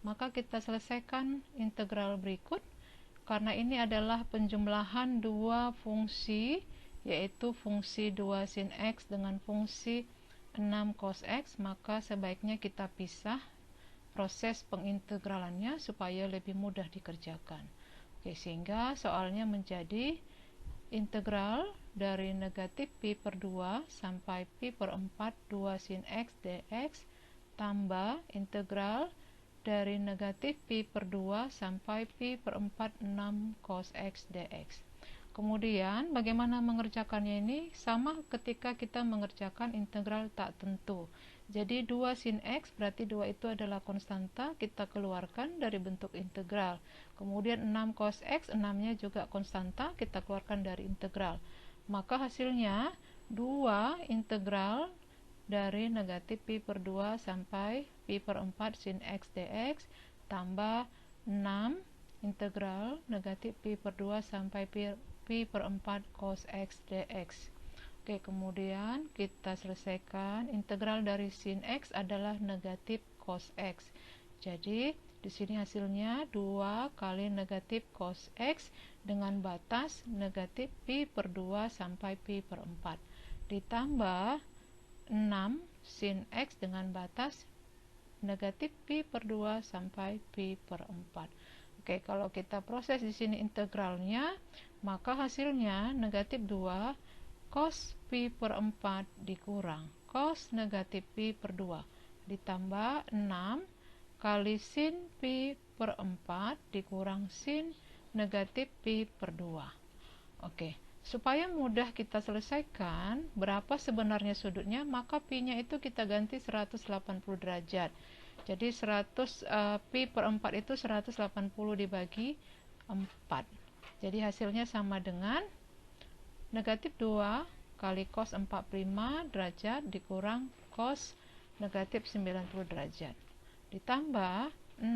Maka kita selesaikan integral berikut. Karena ini adalah penjumlahan dua fungsi, yaitu fungsi 2 sin x dengan fungsi 6 cos x, maka sebaiknya kita pisah proses pengintegralannya supaya lebih mudah dikerjakan. Oke, sehingga soalnya menjadi integral dari negatif pi per 2 sampai pi per 4 2 sin x dx tambah integral dari negatif pi per 2 sampai pi per 4 6 cos x dx. Kemudian bagaimana mengerjakannya ini? Sama ketika kita mengerjakan integral tak tentu. Jadi 2 sin x berarti 2 itu adalah konstanta, kita keluarkan dari bentuk integral. Kemudian 6 cos x, 6-nya juga konstanta, kita keluarkan dari integral. Maka hasilnya 2 integral dari negatif pi per 2 sampai pi per 4 sin x dx tambah 6 integral negatif pi per 2 sampai pi per 4 cos x dx. Oke, kemudian kita selesaikan. Integral dari sin x adalah negatif cos x. Jadi di sini hasilnya 2 kali negatif cos x dengan batas negatif pi per 2 sampai pi per 4 ditambah 6 sin x dengan batas negatif pi per 2 sampai pi per 4. Oke, kalau kita proses di sini integralnya, maka hasilnya negatif 2 cos pi per 4 dikurang cos negatif pi per 2 ditambah 6 kali sin pi per 4 dikurang sin negatif pi per 2. Oke. Supaya mudah kita selesaikan berapa sebenarnya sudutnya, maka pi-nya itu kita ganti 180 derajat. Jadi pi per 4 itu 180 dibagi 4. Jadi hasilnya sama dengan negatif 2 kali cos 45 derajat dikurang cos negatif 90 derajat. Ditambah 6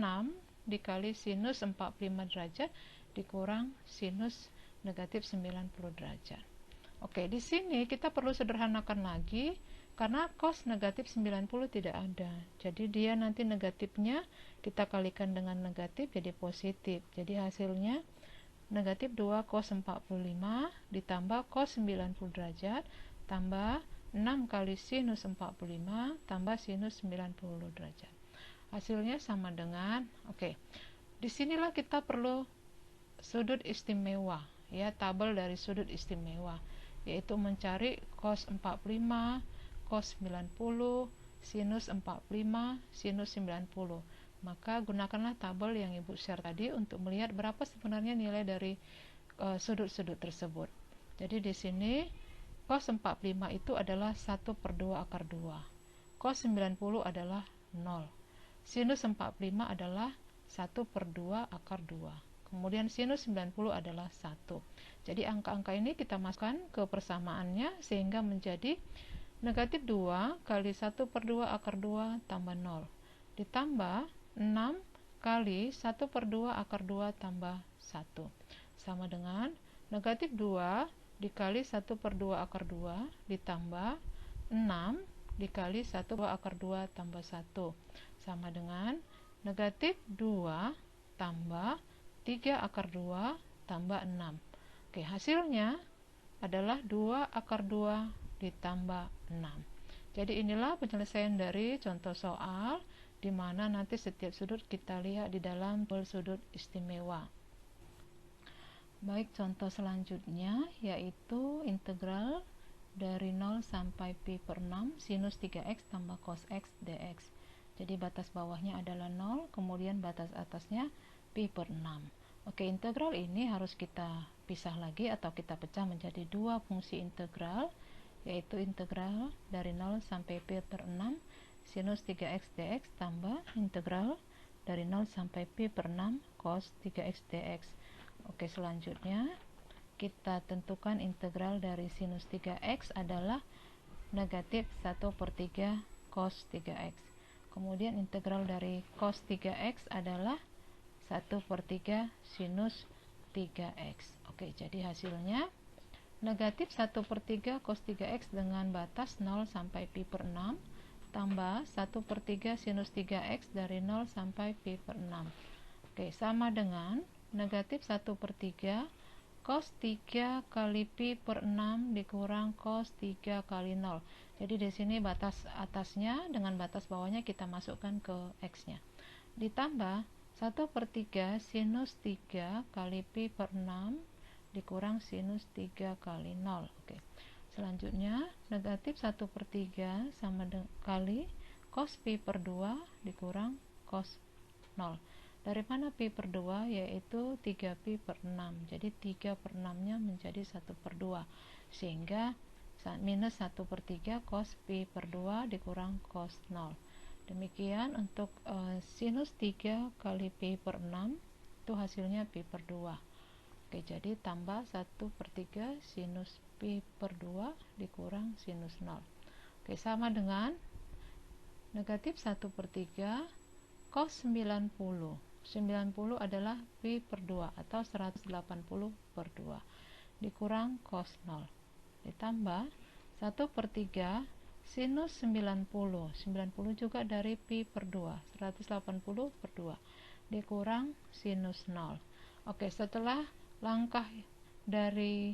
dikali sinus 45 derajat dikurang sinus negatif 90 derajat. Oke, di sini kita perlu sederhanakan lagi karena cos negatif 90 tidak ada. Jadi dia nanti negatifnya kita kalikan dengan negatif jadi positif. Jadi hasilnya negatif 2 cos 45 ditambah cos 90 derajat tambah 6 kali sinus 45 tambah sinus 90 derajat. Hasilnya sama dengan, oke. Disinilah kita perlu sudut istimewa. Ya, tabel dari sudut istimewa, yaitu mencari cos 45, cos 90, sinus 45, sinus 90. Maka gunakanlah tabel yang Ibu share tadi untuk melihat berapa sebenarnya nilai dari sudut-sudut tersebut. Jadi di sini cos 45 itu adalah 1 per 2 akar 2. Cos 90 adalah 0. Sinus 45 adalah 1 per 2 akar 2. Kemudian sinus 90 adalah 1. Jadi angka-angka ini kita masukkan ke persamaannya sehingga menjadi negatif 2 kali 1 per 2 akar 2 tambah 0 ditambah 6 kali 1 per 2 akar 2 tambah 1 sama dengan negatif 2 dikali 1 per 2 akar 2 ditambah 6 dikali 1 per 2 akar 2 tambah 1 sama dengan negatif 2 tambah 3 akar 2 tambah 6. Oke, hasilnya adalah 2 akar 2 ditambah 6. Jadi inilah penyelesaian dari contoh soal di mana nanti setiap sudut kita lihat di dalam sudut istimewa. Baik, contoh selanjutnya yaitu integral dari 0 sampai pi per 6 sinus 3x tambah cos x dx. Jadi batas bawahnya adalah 0, kemudian batas atasnya pi per 6. Oke, integral ini harus kita pisah lagi atau kita pecah menjadi dua fungsi integral, yaitu integral dari 0 sampai pi per 6 sinus 3x dx tambah integral dari 0 sampai pi per 6 cos 3x dx. Oke, selanjutnya kita tentukan integral dari sinus 3x adalah negatif 1/3 cos 3x. Kemudian integral dari cos 3x adalah 1/3 sinus 3x. Oke, jadi hasilnya negatif 1/3 cos 3x dengan batas 0 sampai pi per 6 tambah 1/3 sinus 3x dari 0 sampai pi per 6. Oke, sama dengan negatif 1/3 cos 3 kali pi per 6 dikurang cos 3 kali 0. Jadi di sini batas atasnya dengan batas bawahnya kita masukkan ke x-nya. Ditambah 1/3 sinus 3 kali pi per 6 dikurang sinus 3 kali 0. Oke. Selanjutnya negatif 1/3 sama dengan kali cos pi per 2 dikurang cos 0. Dari mana pi per 2? Yaitu 3 pi per 6. Jadi 3 per 6 nya menjadi 1/2, sehingga minus 1/3 cos pi per 2 dikurang cos 0. Demikian untuk sinus 3 kali pi per 6 itu hasilnya pi per 2. Oke, jadi tambah 1/3 sinus pi per 2 dikurang sinus 0. Oke, sama dengan negatif 1/3 cos 90. 90 adalah pi per 2 atau 180/2 dikurang cos 0. Ditambah 1/3 sinus 90. 90 juga dari pi per 2, 180/2 dikurang sinus 0. Oke, setelah langkah dari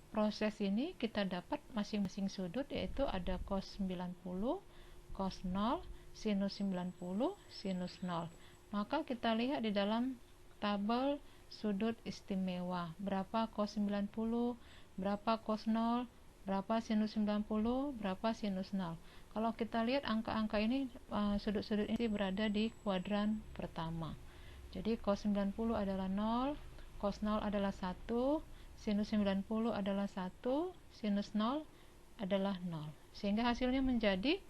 proses ini kita dapat masing-masing sudut, yaitu ada cos 90, cos 0, sinus 90, sinus 0. Maka kita lihat di dalam tabel sudut istimewa, berapa cos 90, berapa cos 0, berapa sinus 90, berapa sinus 0. Kalau kita lihat angka-angka ini, sudut-sudut ini berada di kuadran pertama. Jadi cos 90 adalah 0, cos 0 adalah 1, sinus 90 adalah 1, sinus 0 adalah 0. Sehingga hasilnya menjadi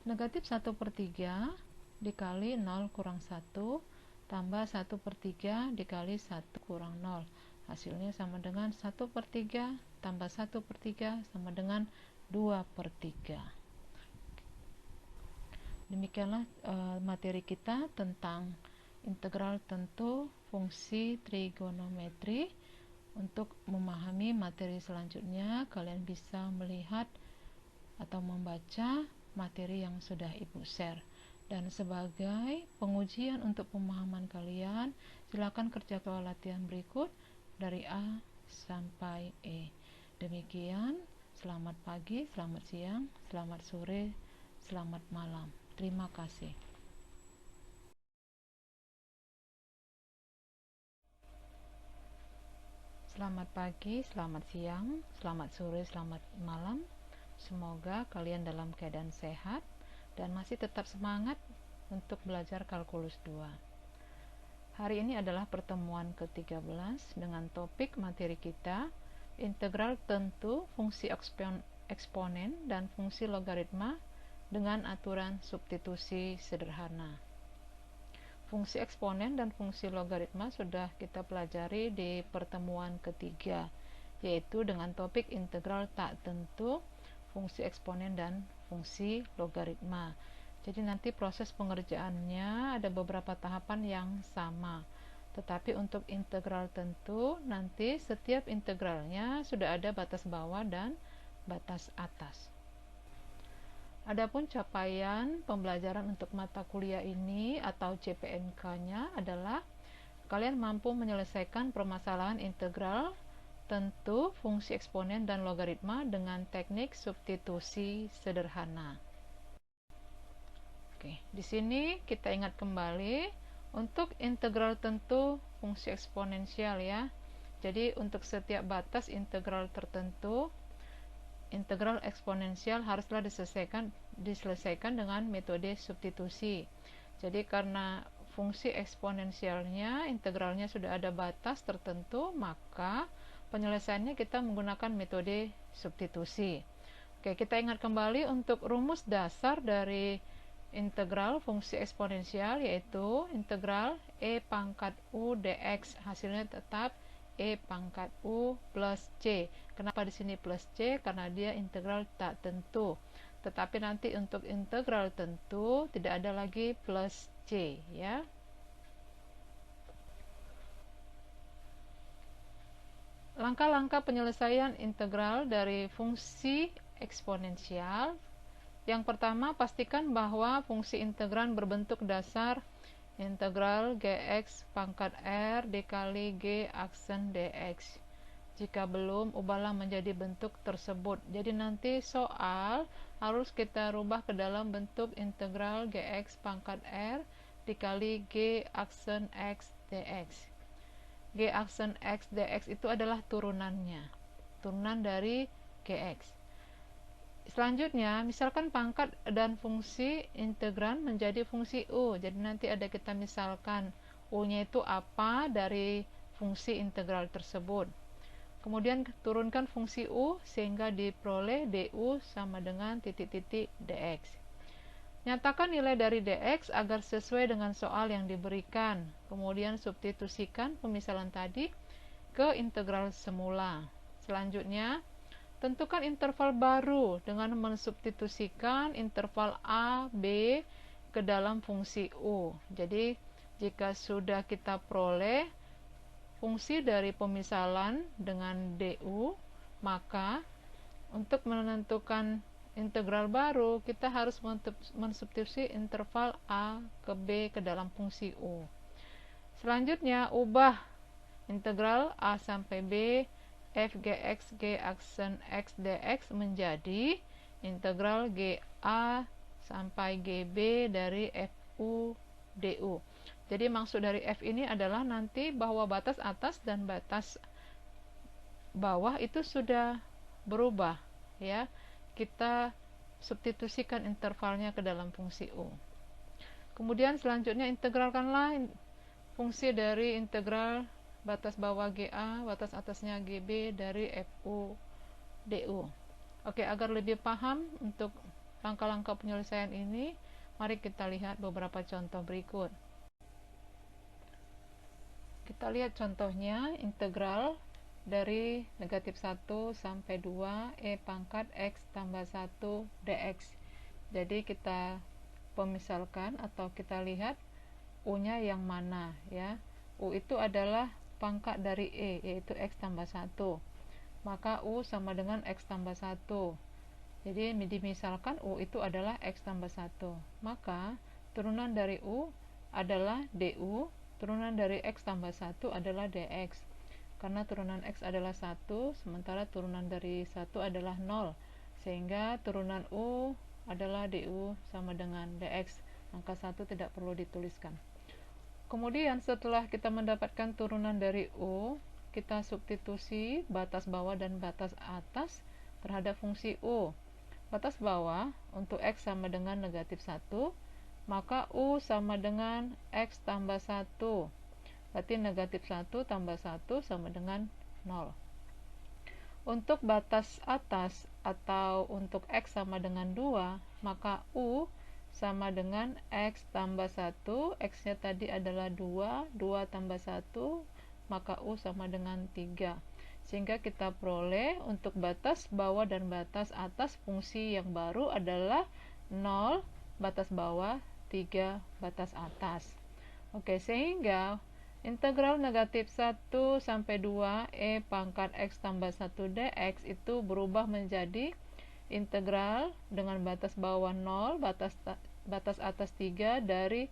negatif 1/3 dikali 0 kurang 1 tambah 1/3 dikali 1 kurang 0. Hasilnya sama dengan 1/3 tambah 1/3 sama dengan 2/3. Demikianlah materi kita tentang integral tentu fungsi trigonometri. Untuk memahami materi selanjutnya, kalian bisa melihat atau membaca materi yang sudah Ibu share. Dan sebagai pengujian untuk pemahaman kalian, silakan kerjakan latihan berikut dari A sampai E. Demikian, selamat pagi, selamat siang, selamat sore, selamat malam. Terima kasih. Selamat pagi, selamat siang, selamat sore, selamat malam. Semoga kalian dalam keadaan sehat dan masih tetap semangat untuk belajar kalkulus 2. Hari ini adalah pertemuan ke-13 dengan topik materi kita integral tentu fungsi eksponen dan fungsi logaritma dengan aturan substitusi sederhana. Fungsi eksponen dan fungsi logaritma sudah kita pelajari di pertemuan ketiga, yaitu dengan topik integral tak tentu fungsi eksponen dan fungsi logaritma. Jadi nanti proses pengerjaannya ada beberapa tahapan yang sama, tetapi untuk integral tentu nanti setiap integralnya sudah ada batas bawah dan batas atas. Adapun capaian pembelajaran untuk mata kuliah ini atau CPNK-nya adalah kalian mampu menyelesaikan permasalahan integral tentu fungsi eksponen dan logaritma dengan teknik substitusi sederhana. Oke, di sini kita ingat kembali untuk integral tentu fungsi eksponensial ya. Jadi untuk setiap batas integral tertentu, integral eksponensial haruslah diselesaikan dengan metode substitusi. Jadi karena fungsi eksponensialnya, integralnya sudah ada batas tertentu, maka penyelesaiannya kita menggunakan metode substitusi. Oke, kita ingat kembali untuk rumus dasar dari integral fungsi eksponensial, yaitu integral e pangkat u dx, hasilnya tetap e pangkat u plus c. Kenapa di sini plus c? Karena dia integral tak tentu. Tetapi nanti untuk integral tentu tidak ada lagi plus c, ya. Langkah-langkah penyelesaian integral dari fungsi eksponensial. Yang pertama, pastikan bahwa fungsi integran berbentuk dasar integral gx pangkat r dikali g aksen dx. Jika belum, ubahlah menjadi bentuk tersebut. Jadi nanti soal harus kita rubah ke dalam bentuk integral gx pangkat r dikali g aksen x dx. G aksen x dx itu adalah turunannya, turunan dari gx. Selanjutnya, misalkan pangkat dan fungsi integran menjadi fungsi u. Jadi nanti ada kita misalkan u-nya itu apa dari fungsi integral tersebut. Kemudian turunkan fungsi u sehingga diperoleh du sama dengan titik-titik dx. Nyatakan nilai dari dx agar sesuai dengan soal yang diberikan. Kemudian substitusikan pemisalan tadi ke integral semula. Selanjutnya, tentukan interval baru dengan mensubstitusikan interval a, b ke dalam fungsi u. Jadi, jika sudah kita peroleh fungsi dari pemisalan dengan du, maka untuk menentukan integral baru kita harus mensubstitusi interval a ke b ke dalam fungsi u. Selanjutnya, ubah integral a sampai b f gx g aksen x dx menjadi integral ga sampai gb dari fu du. Jadi maksud dari f ini adalah nanti bahwa batas atas dan batas bawah itu sudah berubah, ya. Kita substitusikan intervalnya ke dalam fungsi u. Kemudian selanjutnya integralkanlah fungsi dari integral batas bawah ga, batas atasnya gb dari fu du. Oke, agar lebih paham untuk langkah-langkah penyelesaian ini, mari kita lihat beberapa contoh berikut. Kita lihat contohnya, integral dari negatif 1 sampai 2 e pangkat x tambah 1 dx. Jadi kita pemisalkan atau kita lihat u-nya yang mana, ya. U itu adalah pangkat dari e, yaitu x tambah 1. Maka u sama dengan x tambah 1. Jadi dimisalkan u itu adalah x tambah 1. Maka turunan dari u adalah du, turunan dari x tambah 1 adalah dx. Karena turunan x adalah 1, sementara turunan dari 1 adalah 0. Sehingga turunan u adalah du sama dengan dx. Angka 1 tidak perlu dituliskan. Kemudian setelah kita mendapatkan turunan dari u, kita substitusi batas bawah dan batas atas terhadap fungsi u. Batas bawah untuk x sama dengan negatif 1, maka u sama dengan x tambah 1. Berarti negatif 1 tambah 1 sama dengan 0. Untuk batas atas atau untuk x sama dengan 2, maka u sama dengan x tambah 1. X-nya tadi adalah 2, 2 tambah 1, maka u sama dengan 3. Sehingga kita peroleh untuk batas bawah dan batas atas fungsi yang baru adalah 0 batas bawah, 3 batas atas. Oke, sehingga integral negatif 1 sampai 2 e pangkat x tambah 1 dx itu berubah menjadi integral dengan batas bawah 0, batas atas 3 dari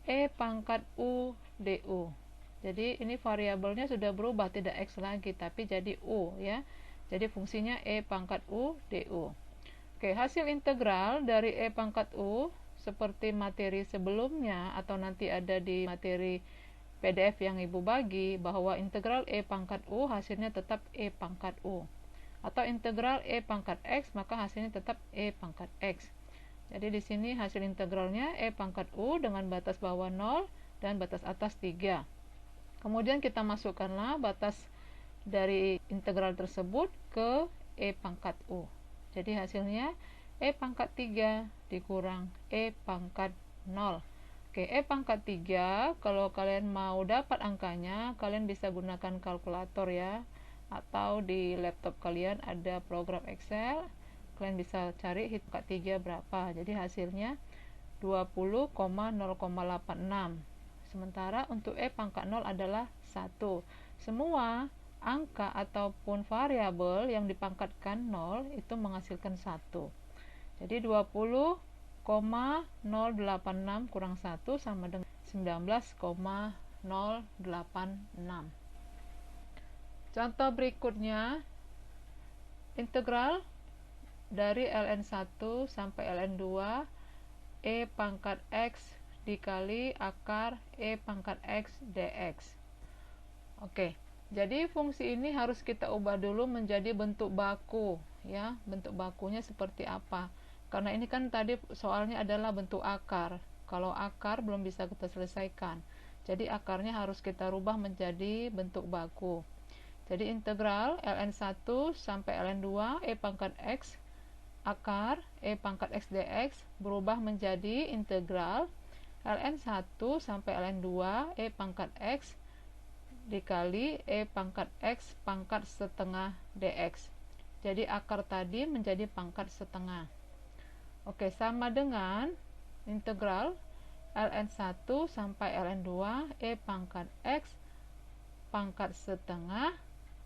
e pangkat u du. Jadi ini variabelnya sudah berubah, tidak x lagi tapi jadi u, ya. Jadi fungsinya e pangkat u du. Oke, hasil integral dari e pangkat u seperti materi sebelumnya atau nanti ada di materi PDF yang Ibu bagi, bahwa integral e pangkat u hasilnya tetap e pangkat u. Atau integral e pangkat x, maka hasilnya tetap e pangkat x. Jadi di sini hasil integralnya e pangkat u dengan batas bawah 0, dan batas atas 3. Kemudian kita masukkanlah batas dari integral tersebut ke E pangkat U. Jadi hasilnya E pangkat 3 dikurang E pangkat 0. Oke, E pangkat 3, kalau kalian mau dapat angkanya, kalian bisa gunakan kalkulator ya. Atau di laptop kalian ada program Excel, kalian bisa cari E pangkat 3 berapa. Jadi hasilnya 20,086. Sementara untuk E pangkat 0 adalah 1. Semua angka ataupun variabel yang dipangkatkan 0 itu menghasilkan 1. Jadi 20,086 kurang 1 sama dengan 19,086. Contoh berikutnya, integral dari ln1 sampai ln2 E pangkat X dikali akar E pangkat X dx. Oke, jadi fungsi ini harus kita ubah dulu menjadi bentuk baku ya. Bentuk bakunya seperti apa? Karena ini kan tadi soalnya adalah bentuk akar. Kalau akar belum bisa kita selesaikan. Jadi akarnya harus kita rubah menjadi bentuk baku. Jadi integral ln1 sampai ln2 E pangkat X akar E pangkat X dx berubah menjadi integral ln1 sampai ln2 E pangkat X dikali E pangkat X pangkat setengah dx. Jadi akar tadi menjadi pangkat setengah. Oke, sama dengan integral ln1 sampai ln2 E pangkat X pangkat setengah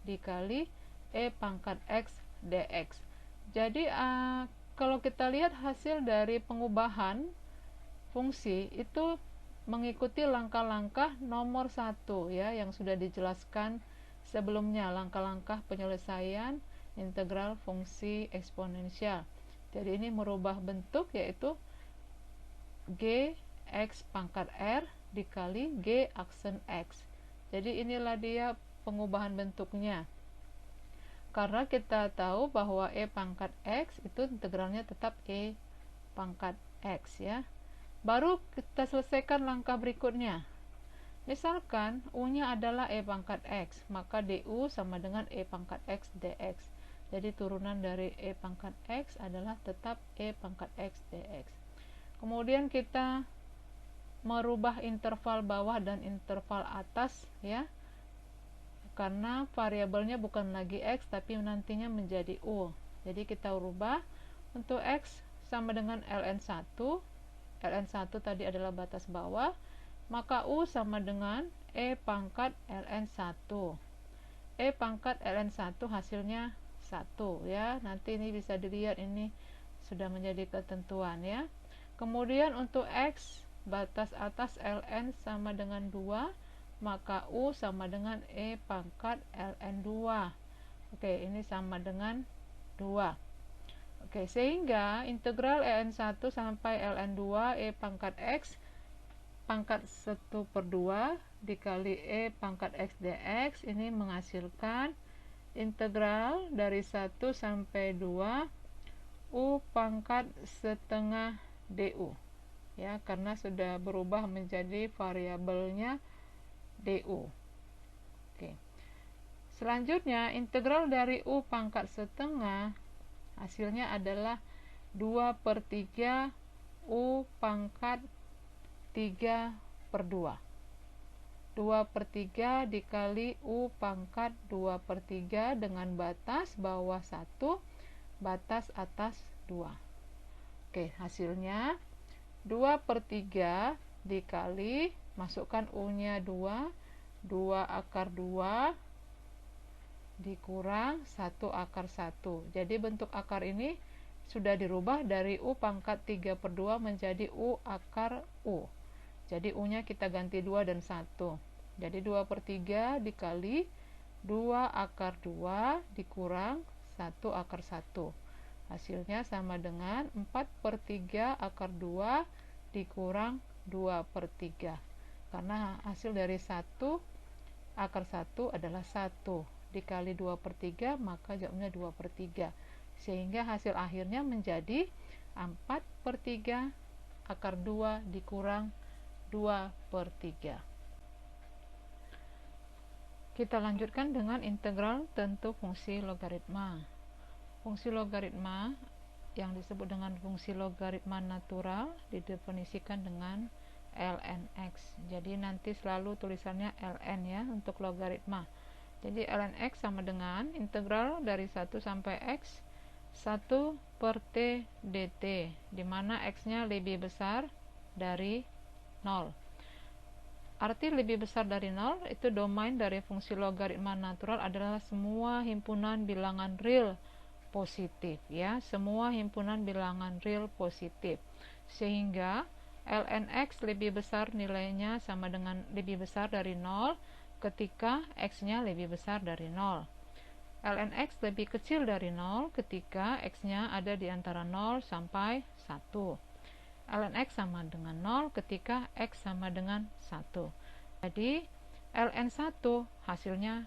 dikali E pangkat X dx. Jadi kalau kita lihat hasil dari pengubahan fungsi itu mengikuti langkah-langkah nomor 1 ya, yang sudah dijelaskan sebelumnya, langkah-langkah penyelesaian integral fungsi eksponensial. Jadi ini merubah bentuk, yaitu G X pangkat R dikali G aksen X. Jadi inilah dia pengubahan bentuknya. Karena kita tahu bahwa E pangkat X itu integralnya tetap E pangkat X ya. Baru kita selesaikan langkah berikutnya. Misalkan U-nya adalah E pangkat X, maka DU sama dengan E pangkat X dx. Jadi turunan dari E pangkat X adalah tetap E pangkat X dx. Kemudian kita merubah interval bawah dan interval atas ya. Karena variabelnya bukan lagi X tapi nantinya menjadi U. Jadi kita rubah untuk X sama dengan ln1. ln1 tadi adalah batas bawah, maka U sama dengan E pangkat ln1. E pangkat ln1 hasilnya 1 ya. Nanti ini bisa dilihat, ini sudah menjadi ketentuan ya. Kemudian untuk X batas atas ln sama dengan 2, maka U sama dengan E pangkat ln2. Oke, ini sama dengan 2. Oke, sehingga integral ln1 sampai ln2 E pangkat X pangkat 1/2 dikali E pangkat X dx ini menghasilkan integral dari 1 sampai 2 U pangkat setengah du ya, karena sudah berubah menjadi variabelnya du. Oke. Selanjutnya integral dari U pangkat setengah hasilnya adalah 2/3 U pangkat 3/2. 2/3 dikali U pangkat 2/3 dengan batas bawah 1, batas atas 2. Oke, hasilnya 2/3 dikali, masukkan U-nya 2 akar 2 dikurang 1 akar 1. Jadi bentuk akar ini sudah dirubah dari U pangkat 3/2 menjadi U akar U. Jadi U-nya kita ganti 2 dan 1. Jadi 2/3 dikali 2 akar 2 dikurang 1 akar 1. Hasilnya sama dengan 4/3 akar 2 dikurang 2/3. Karena hasil dari 1 akar 1 adalah 1 dikali 2/3, maka jawabnya 2/3. Sehingga hasil akhirnya menjadi 4/3 akar 2 dikurang 2/3. Kita lanjutkan dengan integral tentu fungsi logaritma. Fungsi logaritma yang disebut dengan fungsi logaritma natural didefinisikan dengan ln x. Jadi nanti selalu tulisannya ln ya untuk logaritma. Jadi ln x sama dengan integral dari 1 sampai x 1/t dt, di mana x-nya lebih besar dari 0. Arti lebih besar dari 0 itu domain dari fungsi logaritma natural adalah semua himpunan bilangan real positif ya, semua himpunan bilangan real positif. Sehingga ln x lebih besar nilainya sama dengan lebih besar dari 0 ketika x-nya lebih besar dari 0. ln x lebih kecil dari 0 ketika x-nya ada di antara 0 sampai 1. ln x sama dengan 0 ketika x sama dengan 1. Jadi ln 1 hasilnya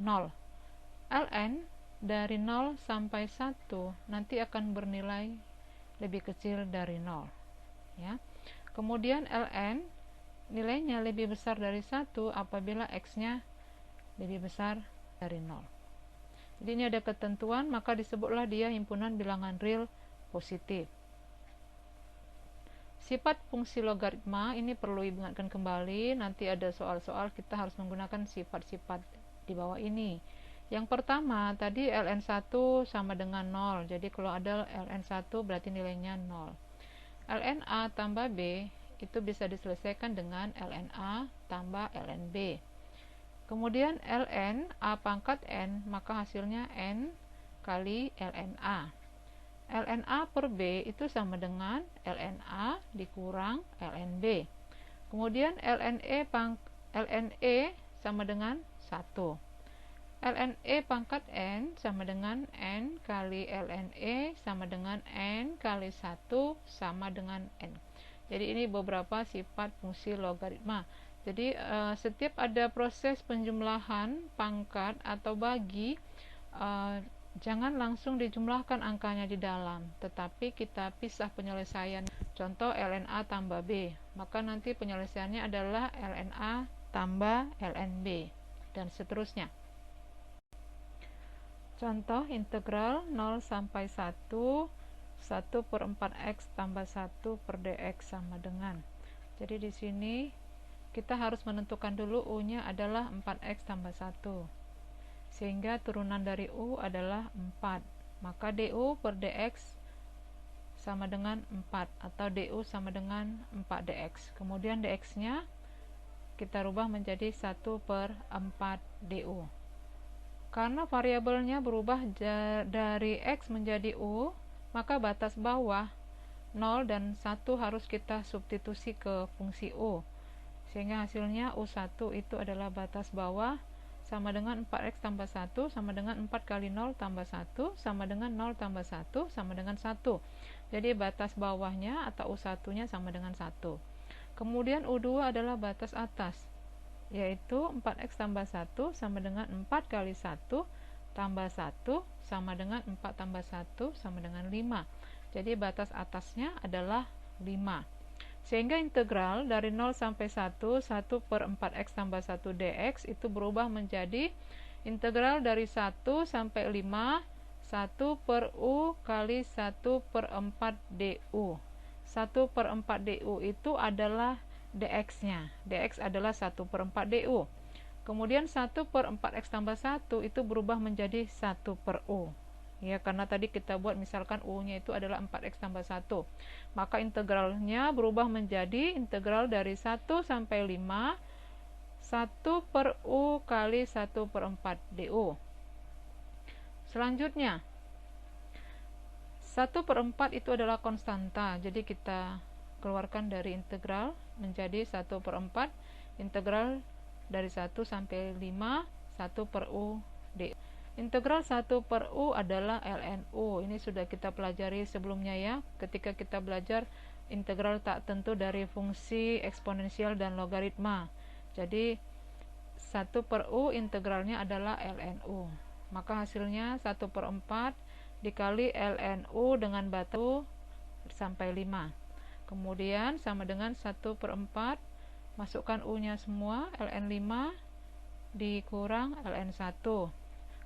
0. ln dari 0 sampai 1 nanti akan bernilai lebih kecil dari 0 ya. Kemudian ln nilainya lebih besar dari 1 apabila x-nya lebih besar dari 0. Jadi ini ada ketentuan, maka disebutlah dia himpunan bilangan real positif. Sifat fungsi logaritma ini perlu diingatkan kembali, nanti ada soal-soal kita harus menggunakan sifat-sifat di bawah ini. Yang pertama tadi ln 1 sama dengan 0, jadi kalau ada ln 1 berarti nilainya 0. ln A tambah B itu bisa diselesaikan dengan ln A tambah ln B. Kemudian ln A pangkat n, maka hasilnya n kali ln A. ln A per B itu sama dengan ln A dikurang ln B. Kemudian ln E sama dengan 1. ln E pangkat n sama dengan n kali ln E sama dengan n kali 1 sama dengan n. Jadi ini beberapa sifat fungsi logaritma. Jadi setiap ada proses penjumlahan pangkat atau bagi, jangan langsung dijumlahkan angkanya di dalam, tetapi kita pisah penyelesaian. Contoh ln A tambah B, maka nanti penyelesaiannya adalah ln A tambah ln B, dan seterusnya. Contoh integral 0 sampai 1 1/4x tambah 1 per dx sama dengan. Jadi di sini kita harus menentukan dulu u-nya adalah 4x tambah 1. Sehingga turunan dari u adalah 4. Maka du per dx sama dengan 4 atau du sama dengan 4 dx. Kemudian dx-nya kita rubah menjadi 1/4 du. Karena variabelnya berubah dari x menjadi u, maka batas bawah 0 dan 1 harus kita substitusi ke fungsi u. Sehingga hasilnya u1 itu adalah batas bawah sama dengan 4x tambah 1 sama dengan 4 kali 0 tambah 1 sama dengan 0 tambah 1 sama dengan 1. Jadi batas bawahnya atau u1 nya sama dengan 1. Kemudian u2 adalah batas atas, yaitu 4x tambah 1 sama dengan 4 kali 1 tambah 1 sama dengan 4 tambah 1 sama dengan 5. Jadi batas atasnya adalah 5. Sehingga integral dari 0 sampai 1 1/4x tambah 1 dx itu berubah menjadi integral dari 1 sampai 5 1 per u kali 1/4 du. 1/4 du itu adalah dx-nya. Dx adalah 1/4 du. Kemudian 1/4x tambah 1 itu berubah menjadi 1 per u. Ya, karena tadi kita buat misalkan u-nya itu adalah 4x tambah 1. Maka integralnya berubah menjadi integral dari 1 sampai 5 1 per u kali 1/4 du. Selanjutnya 1/4 itu adalah konstanta, jadi kita keluarkan dari integral menjadi 1/4 integral dari 1 sampai 5 1 per u du. Integral 1 per u adalah ln u. Ini sudah kita pelajari sebelumnya ya, ketika kita belajar integral tak tentu dari fungsi eksponensial dan logaritma. Jadi 1 per u integralnya adalah ln u. Maka hasilnya 1/4 dikali ln u dengan batas sampai 5. kemudian sama dengan 1/4, masukkan U nya semua, ln 5 dikurang ln 1,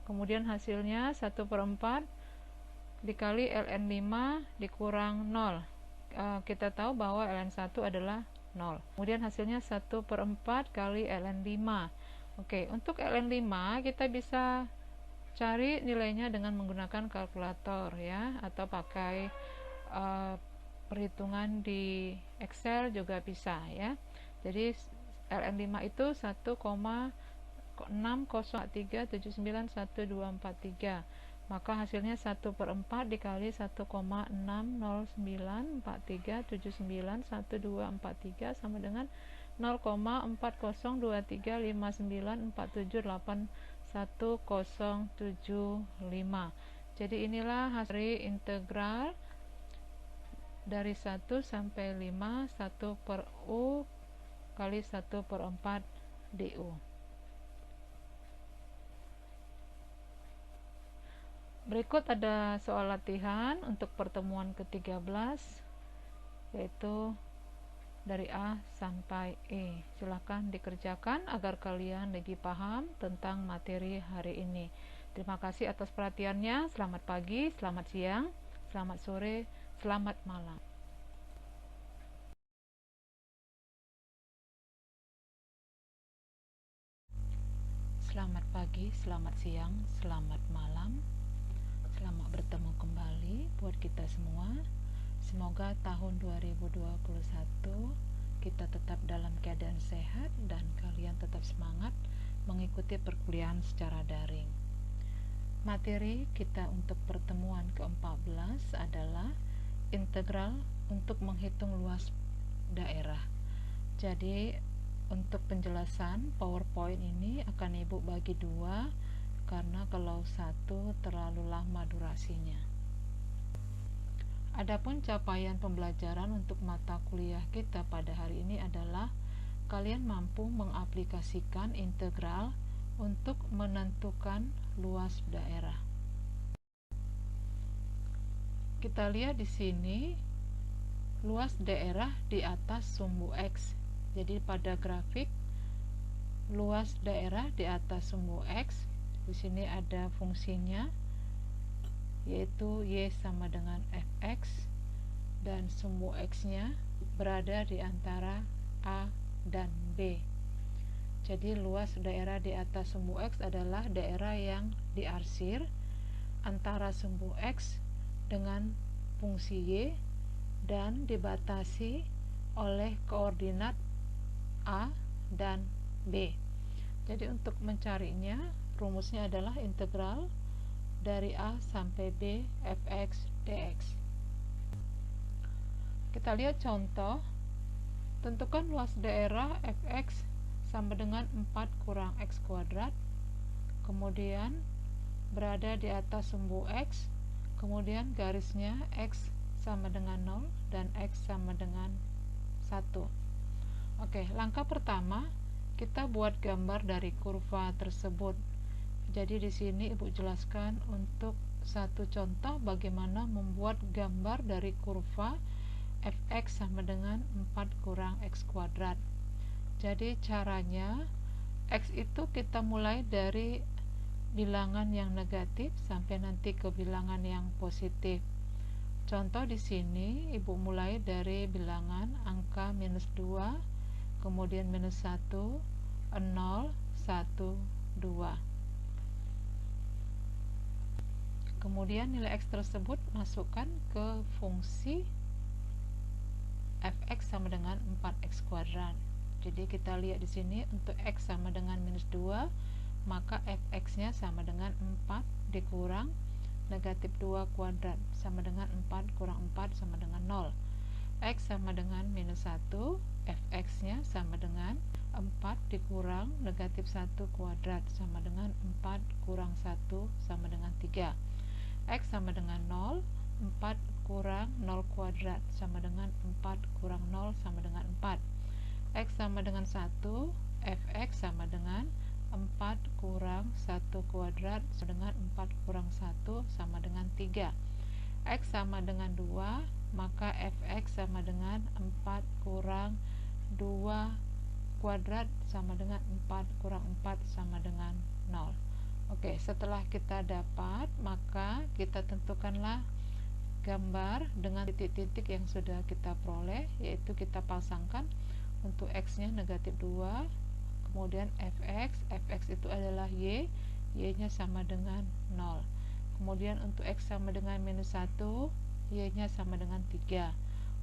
kemudian hasilnya 1/4 dikali ln 5 dikurang 0. Kita tahu bahwa ln 1 adalah 0. Kemudian hasilnya 1/4 kali ln 5. Oke, untuk ln 5 kita bisa cari nilainya dengan menggunakan kalkulator ya, atau pakai perhitungan di Excel juga bisa ya. Jadi ln 5 itu 1,6083791243, maka hasilnya 1/4 dikali 1,600943791243 sama dengan 0,4023594781,075. Jadi inilah hasil integral dari 1 sampai 5 1/U kali 1/4 DU. Berikut ada soal latihan untuk pertemuan ke-13, yaitu dari A sampai E. Silahkan dikerjakan agar kalian lebih paham tentang materi hari ini. Terima kasih atas perhatiannya. Selamat pagi, selamat siang, selamat sore, selamat malam. Selamat pagi, selamat siang, selamat malam. Selamat bertemu kembali buat kita semua. Semoga tahun 2021 kita tetap dalam keadaan sehat dan kalian tetap semangat mengikuti perkuliahan secara daring. Materi kita untuk pertemuan ke-14 adalah integral untuk menghitung luas daerah. Jadi untuk penjelasan PowerPoint ini akan Ibu bagi dua, karena kalau satu terlalu lama durasinya. Adapun capaian pembelajaran untuk mata kuliah kita pada hari ini adalah kalian mampu mengaplikasikan integral untuk menentukan luas daerah. Kita lihat di sini luas daerah di atas sumbu X. Jadi pada grafik luas daerah di atas sumbu X, di sini ada fungsinya yaitu Y sama dengan Fx, dan sumbu X-nya berada di antara A dan B. Jadi luas daerah di atas sumbu X adalah daerah yang diarsir antara sumbu X dengan fungsi Y dan dibatasi oleh koordinat A dan B. Jadi untuk mencarinya rumusnya adalah integral dari A sampai B fx dx. Kita lihat contoh. Tentukan luas daerah fx sama dengan 4 kurang x kuadrat, kemudian berada di atas sumbu X, kemudian garisnya X sama dengan 0 dan X sama dengan 1. Oke, langkah pertama kita buat gambar dari kurva tersebut. Jadi di sini Ibu jelaskan untuk satu contoh bagaimana membuat gambar dari kurva fx sama dengan 4 kurang x kuadrat. Jadi caranya x itu kita mulai dari bilangan yang negatif sampai nanti ke bilangan yang positif. Contoh di sini Ibu mulai dari bilangan angka minus 2, kemudian minus 1, 0, 1, 2. Kemudian nilai x tersebut masukkan ke fungsi fx sama dengan 4x kuadrat. Jadi kita lihat di sini untuk x sama dengan minus 2, maka fx-nya sama dengan 4 dikurang negatif 2 kuadrat sama dengan 4 kurang 4 sama dengan 0. X sama dengan minus 1, fx-nya sama dengan 4 dikurang negatif 1 kuadrat sama dengan 4 kurang 1 sama dengan 3. X sama dengan 0, 4 kurang 0 kuadrat sama dengan 4 kurang 0 sama dengan 4. X sama dengan 1, fx sama dengan 4 kurang 1 kuadrat sama dengan 4 kurang 1 sama dengan 3. X sama dengan 2, maka fx sama dengan 4 kurang 2 kuadrat sama dengan 4 kurang 4 sama dengan 0. Oke, setelah kita dapat, maka kita tentukanlah gambar dengan titik-titik yang sudah kita peroleh, yaitu kita pasangkan untuk x nya negatif 2, kemudian fx itu adalah y nya sama dengan 0. Kemudian untuk x sama dengan minus 1, y nya sama dengan 3.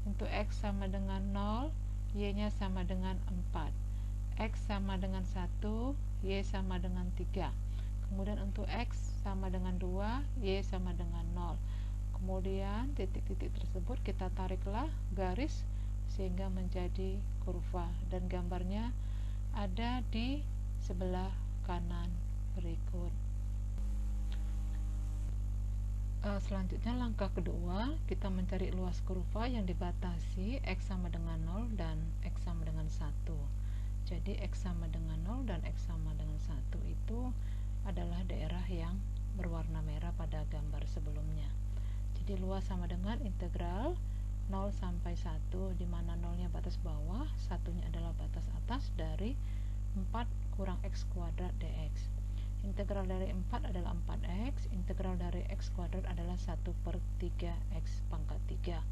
Untuk x sama dengan 0, y nya sama dengan 4. X sama dengan 1, y sama dengan 3. Kemudian untuk x sama dengan 2, y sama dengan 0. Kemudian titik-titik tersebut kita tariklah garis sehingga menjadi kurva, dan gambarnya ada di sebelah kanan berikut. Selanjutnya langkah kedua, kita mencari luas kurva yang dibatasi x sama dengan 0 dan x sama dengan 1. Jadi x sama dengan 0 dan x sama dengan 1 itu adalah daerah yang berwarna merah pada gambar sebelumnya. Jadi luas sama dengan integral 0 sampai 1, di mana 0-nya batas bawah, 1-nya adalah batas atas dari 4 kurang x kuadrat dx. Integral dari 4 adalah 4x, integral dari x kuadrat adalah 1/3 x pangkat 3.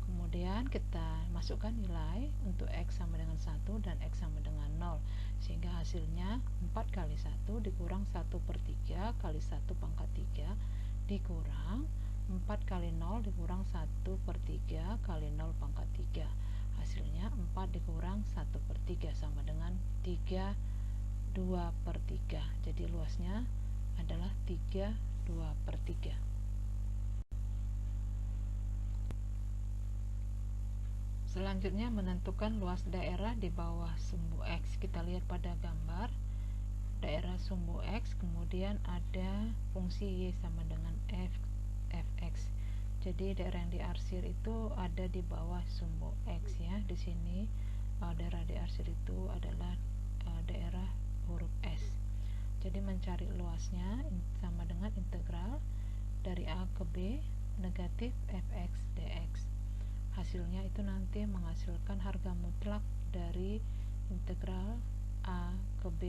Kemudian kita masukkan nilai untuk x sama dengan 1 dan x sama dengan 0, sehingga hasilnya 4 kali 1 dikurang 1/3 kali 1 pangkat 3 dikurang 4 kali 0 dikurang 1/3 kali 0 pangkat 3. Hasilnya 4 dikurang 1/3 sama dengan 2/3. Jadi luasnya adalah 2/3. Selanjutnya menentukan luas daerah di bawah sumbu x. Kita lihat pada gambar daerah sumbu x, kemudian ada fungsi y sama dengan fx. Jadi daerah yang diarsir itu ada di bawah sumbu x ya. Di sini daerah diarsir itu adalah daerah huruf S. Jadi mencari luasnya sama dengan integral dari A ke B negatif fx dx. Hasilnya itu nanti menghasilkan harga mutlak dari integral A ke B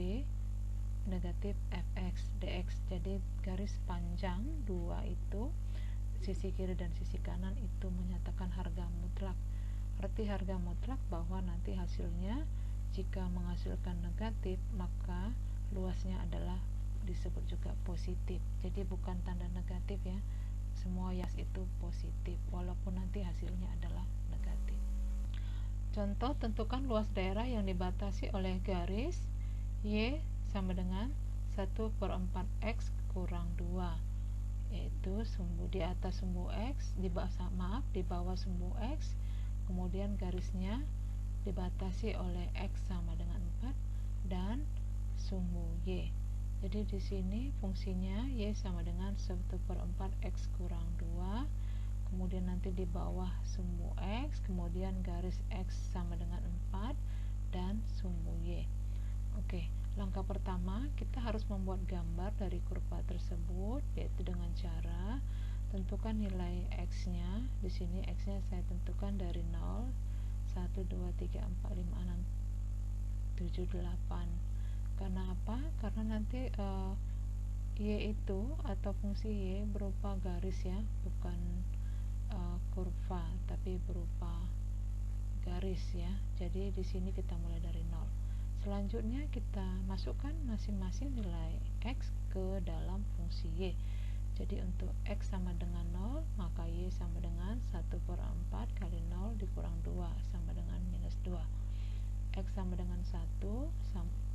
negatif fx dx. Jadi garis panjang 2 itu, sisi kiri dan sisi kanan itu menyatakan harga mutlak. Arti harga mutlak bahwa nanti hasilnya jika menghasilkan negatif, maka luasnya adalah disebut juga positif. Jadi bukan tanda negatif ya, semua luas itu positif walaupun nanti hasilnya adalah negatif. Contoh, tentukan luas daerah yang dibatasi oleh garis y sama dengan 1/4x kurang 2, yaitu sumbu di atas sumbu x, di bawah sumbu x, kemudian garisnya dibatasi oleh x sama dengan 4 dan sumbu y. Jadi di sini fungsinya y sama dengan 1/4x kurang 2, kemudian nanti di bawah sumbu x, kemudian garis x sama dengan 4 dan sumbu y. Oke, langkah pertama kita harus membuat gambar dari kurva tersebut, yaitu dengan cara tentukan nilai x-nya. Di sini x-nya saya tentukan dari 0, 1, 2, 3, 4, 5, 6, 7, 8. Karena apa? Karena nanti y itu atau fungsi y berupa garis ya, bukan kurva, tapi berupa garis ya. Jadi di sini kita mulai dari 0. Selanjutnya kita masukkan masing-masing nilai x ke dalam fungsi y. Jadi untuk x sama dengan 0, maka y sama dengan 1/4 kali 0 dikurang 2 sama dengan minus 2. X sama dengan 1,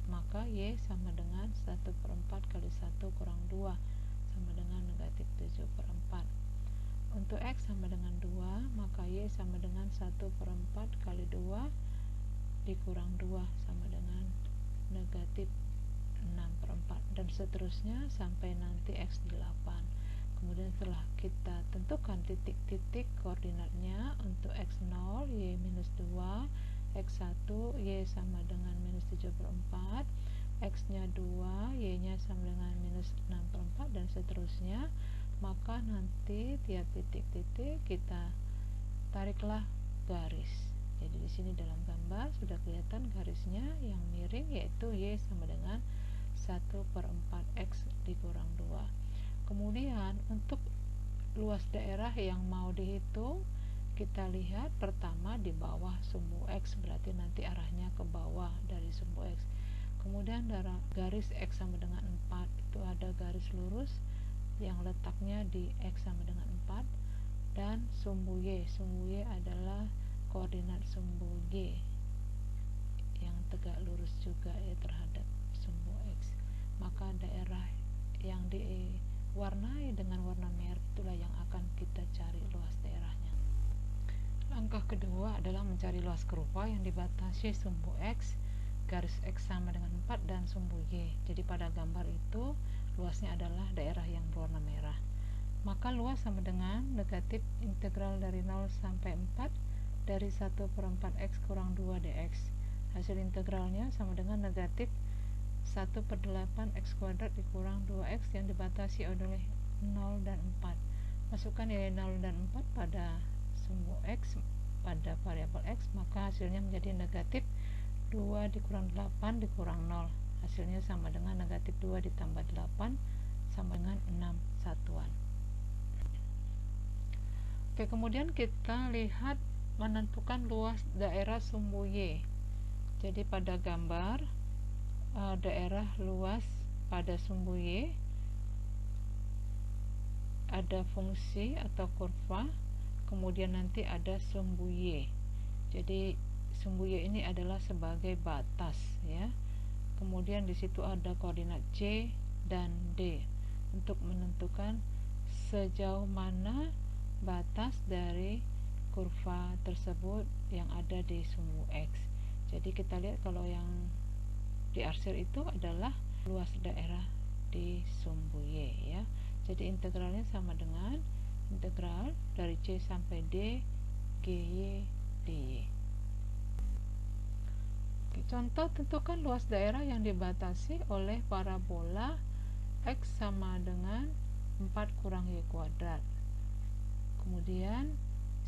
maka y sama dengan 1/4 kali 1 kurang 2 sama dengan negatif 7/4. Untuk x sama dengan 2, maka y sama dengan 1/4 kali 2 dikurang 2 sama dengan negatif 6/4, dan seterusnya sampai nanti x 8. Kemudian setelah kita tentukan titik-titik koordinatnya, untuk x0 y minus 2, x1 y sama dengan minus 7/4, x nya 2 y nya sama dengan minus 6/4 dan seterusnya, maka nanti tiap titik-titik kita tariklah garis. Jadi di sini dalam gambar sudah kelihatan garisnya yang miring, yaitu Y sama dengan 1/4 X dikurang 2. Kemudian untuk luas daerah yang mau dihitung, kita lihat pertama di bawah sumbu X, berarti nanti arahnya ke bawah dari sumbu X. Kemudian dari garis X sama dengan 4 itu ada garis lurus yang letaknya di X sama dengan 4, dan sumbu Y adalah koordinat sumbu G yang tegak lurus juga ya terhadap sumbu X. Maka daerah yang diwarnai dengan warna merah itulah yang akan kita cari luas daerahnya. Langkah kedua adalah mencari luas kurva yang dibatasi sumbu X, garis X sama dengan 4, dan sumbu Y. Jadi pada gambar itu luasnya adalah daerah yang berwarna merah. Maka luas sama dengan negatif integral dari 0 sampai 4 dari 1/4 X kurang 2 dx. Hasil integralnya sama dengan negatif 1/8 X kuadrat dikurang 2X yang dibatasi oleh 0 dan 4. Masukkan nilai 0 dan 4 pada sumbu X, pada variabel X, maka hasilnya menjadi negatif 2 dikurang 8 dikurang 0. Hasilnya sama dengan negatif 2 ditambah 8 sama dengan 6 satuan. Oke, kemudian kita lihat menentukan luas daerah sumbu Y. Jadi pada gambar daerah luas pada sumbu Y ada fungsi atau kurva, kemudian nanti ada sumbu Y. Jadi sumbu Y ini adalah sebagai batas ya. Kemudian di situ ada koordinat C dan D untuk menentukan sejauh mana batas dari kurva tersebut yang ada di sumbu X. Jadi kita lihat kalau yang diarsir itu adalah luas daerah di sumbu Y ya. Jadi integralnya sama dengan integral dari C sampai D GY DY. Oke, contoh, tentukan luas daerah yang dibatasi oleh parabola X sama dengan 4 kurang Y kuadrat. Kemudian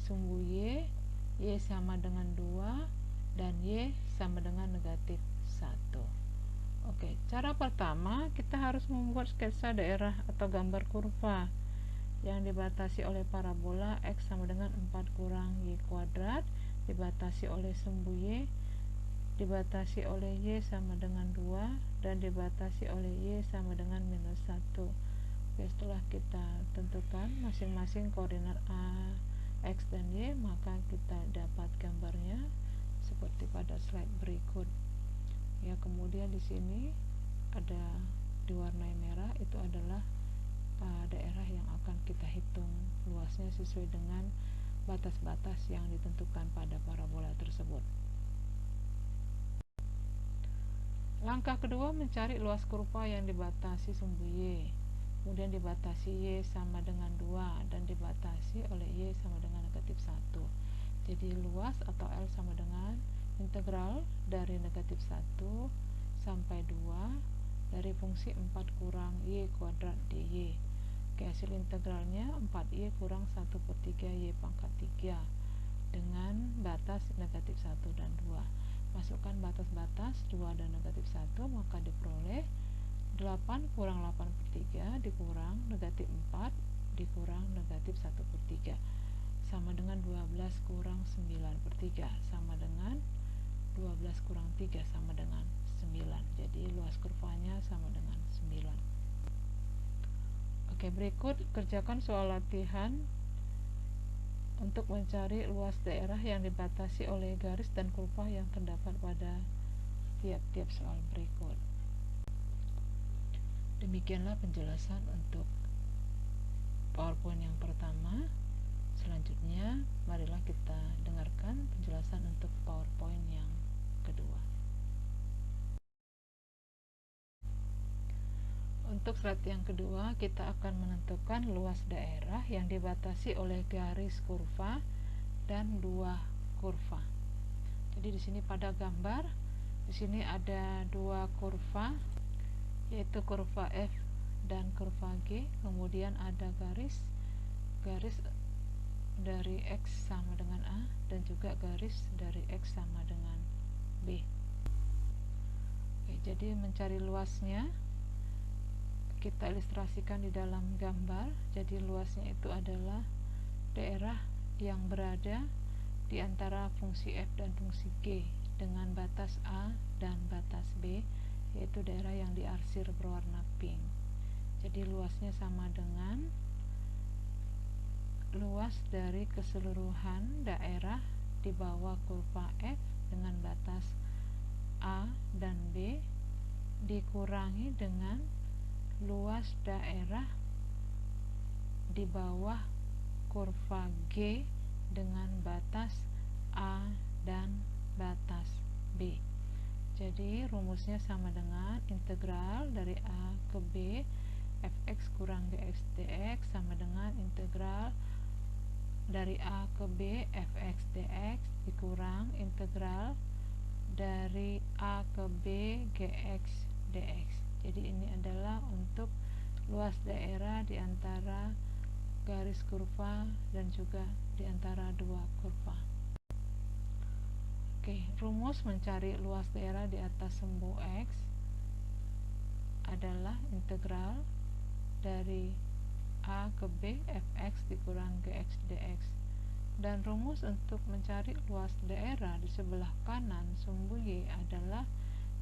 sumbu Y sama dengan 2 dan Y sama dengan negatif 1. Oke, cara pertama kita harus membuat sketsa daerah atau gambar kurva yang dibatasi oleh parabola X sama dengan 4 kurang Y kuadrat, dibatasi oleh sumbu Y, dibatasi oleh Y sama dengan 2, dan dibatasi oleh Y sama dengan minus 1. Oke, setelah kita tentukan masing-masing koordinat A, X, dan Y, maka kita dapat gambarnya seperti pada slide berikut. Ya, kemudian di sini ada diwarnai merah, itu adalah daerah yang akan kita hitung luasnya sesuai dengan batas-batas yang ditentukan pada parabola tersebut. Langkah kedua, mencari luas kurva yang dibatasi sumbu Y, kemudian dibatasi Y sama dengan 2 dan dibatasi oleh Y sama dengan negatif 1. Jadi luas atau L sama dengan integral dari negatif 1 sampai 2 dari fungsi 4 kurang Y kuadrat dy. Oke, hasil integralnya 4Y kurang 1/3 Y pangkat 3 dengan batas negatif 1 dan 2. Masukkan batas-batas 2 dan negatif 1, maka diperoleh 8 kurang 8/3 dikurang negatif 4 dikurang negatif 1/3 sama dengan 12 kurang 9/3 sama dengan 12 kurang 3 sama dengan 9. Jadi luas kurvanya sama dengan 9. Oke, berikut kerjakan soal latihan untuk mencari luas daerah yang dibatasi oleh garis dan kurva yang terdapat pada tiap-tiap soal berikut. Demikianlah penjelasan untuk PowerPoint yang pertama. Selanjutnya, marilah kita dengarkan penjelasan untuk PowerPoint yang kedua. Untuk slide yang kedua, kita akan menentukan luas daerah yang dibatasi oleh garis kurva dan dua kurva. Jadi di sini pada gambar, di sini ada dua kurva, yaitu kurva F dan kurva G. Kemudian ada garis dari X sama dengan A dan juga garis dari X sama dengan B. Oke, jadi mencari luasnya kita ilustrasikan di dalam gambar. Jadi luasnya itu adalah daerah yang berada di antara fungsi f dan fungsi g dengan batas A dan batas B, yaitu daerah yang diarsir berwarna pink. Jadi luasnya sama dengan luas dari keseluruhan daerah di bawah kurva f dengan batas A dan B dikurangi dengan luas daerah di bawah kurva G dengan batas A dan batas B. Jadi rumusnya sama dengan integral dari A ke B fx kurang dx dx sama dengan integral dari A ke B fx dx dikurang integral dari A ke B gx dx. Jadi ini adalah untuk luas daerah di antara garis kurva dan juga di antara dua kurva. Oke, rumus mencari luas daerah di atas sumbu X adalah integral dari A ke B fx dikurang gx dx. Dan rumus untuk mencari luas daerah di sebelah kanan sumbu Y adalah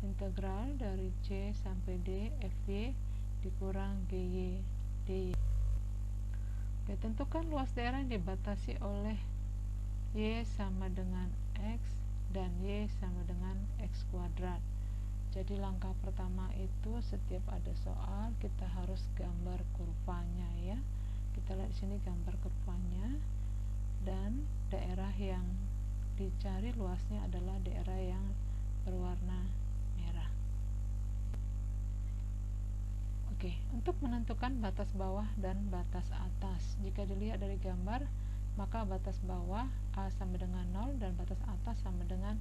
integral dari C sampai D Fy dikurang Gy dy. Oke, tentukan luas daerah yang dibatasi oleh Y sama dengan X dan Y sama dengan X kuadrat. Jadi langkah pertama itu setiap ada soal kita harus gambar kurvanya ya. Kita lihat di sini gambar kurvanya, dan daerah yang dicari luasnya adalah daerah yang berwarna merah. Oke, untuk menentukan batas bawah dan batas atas, jika dilihat dari gambar, maka batas bawah A sama dengan 0 dan batas atas sama dengan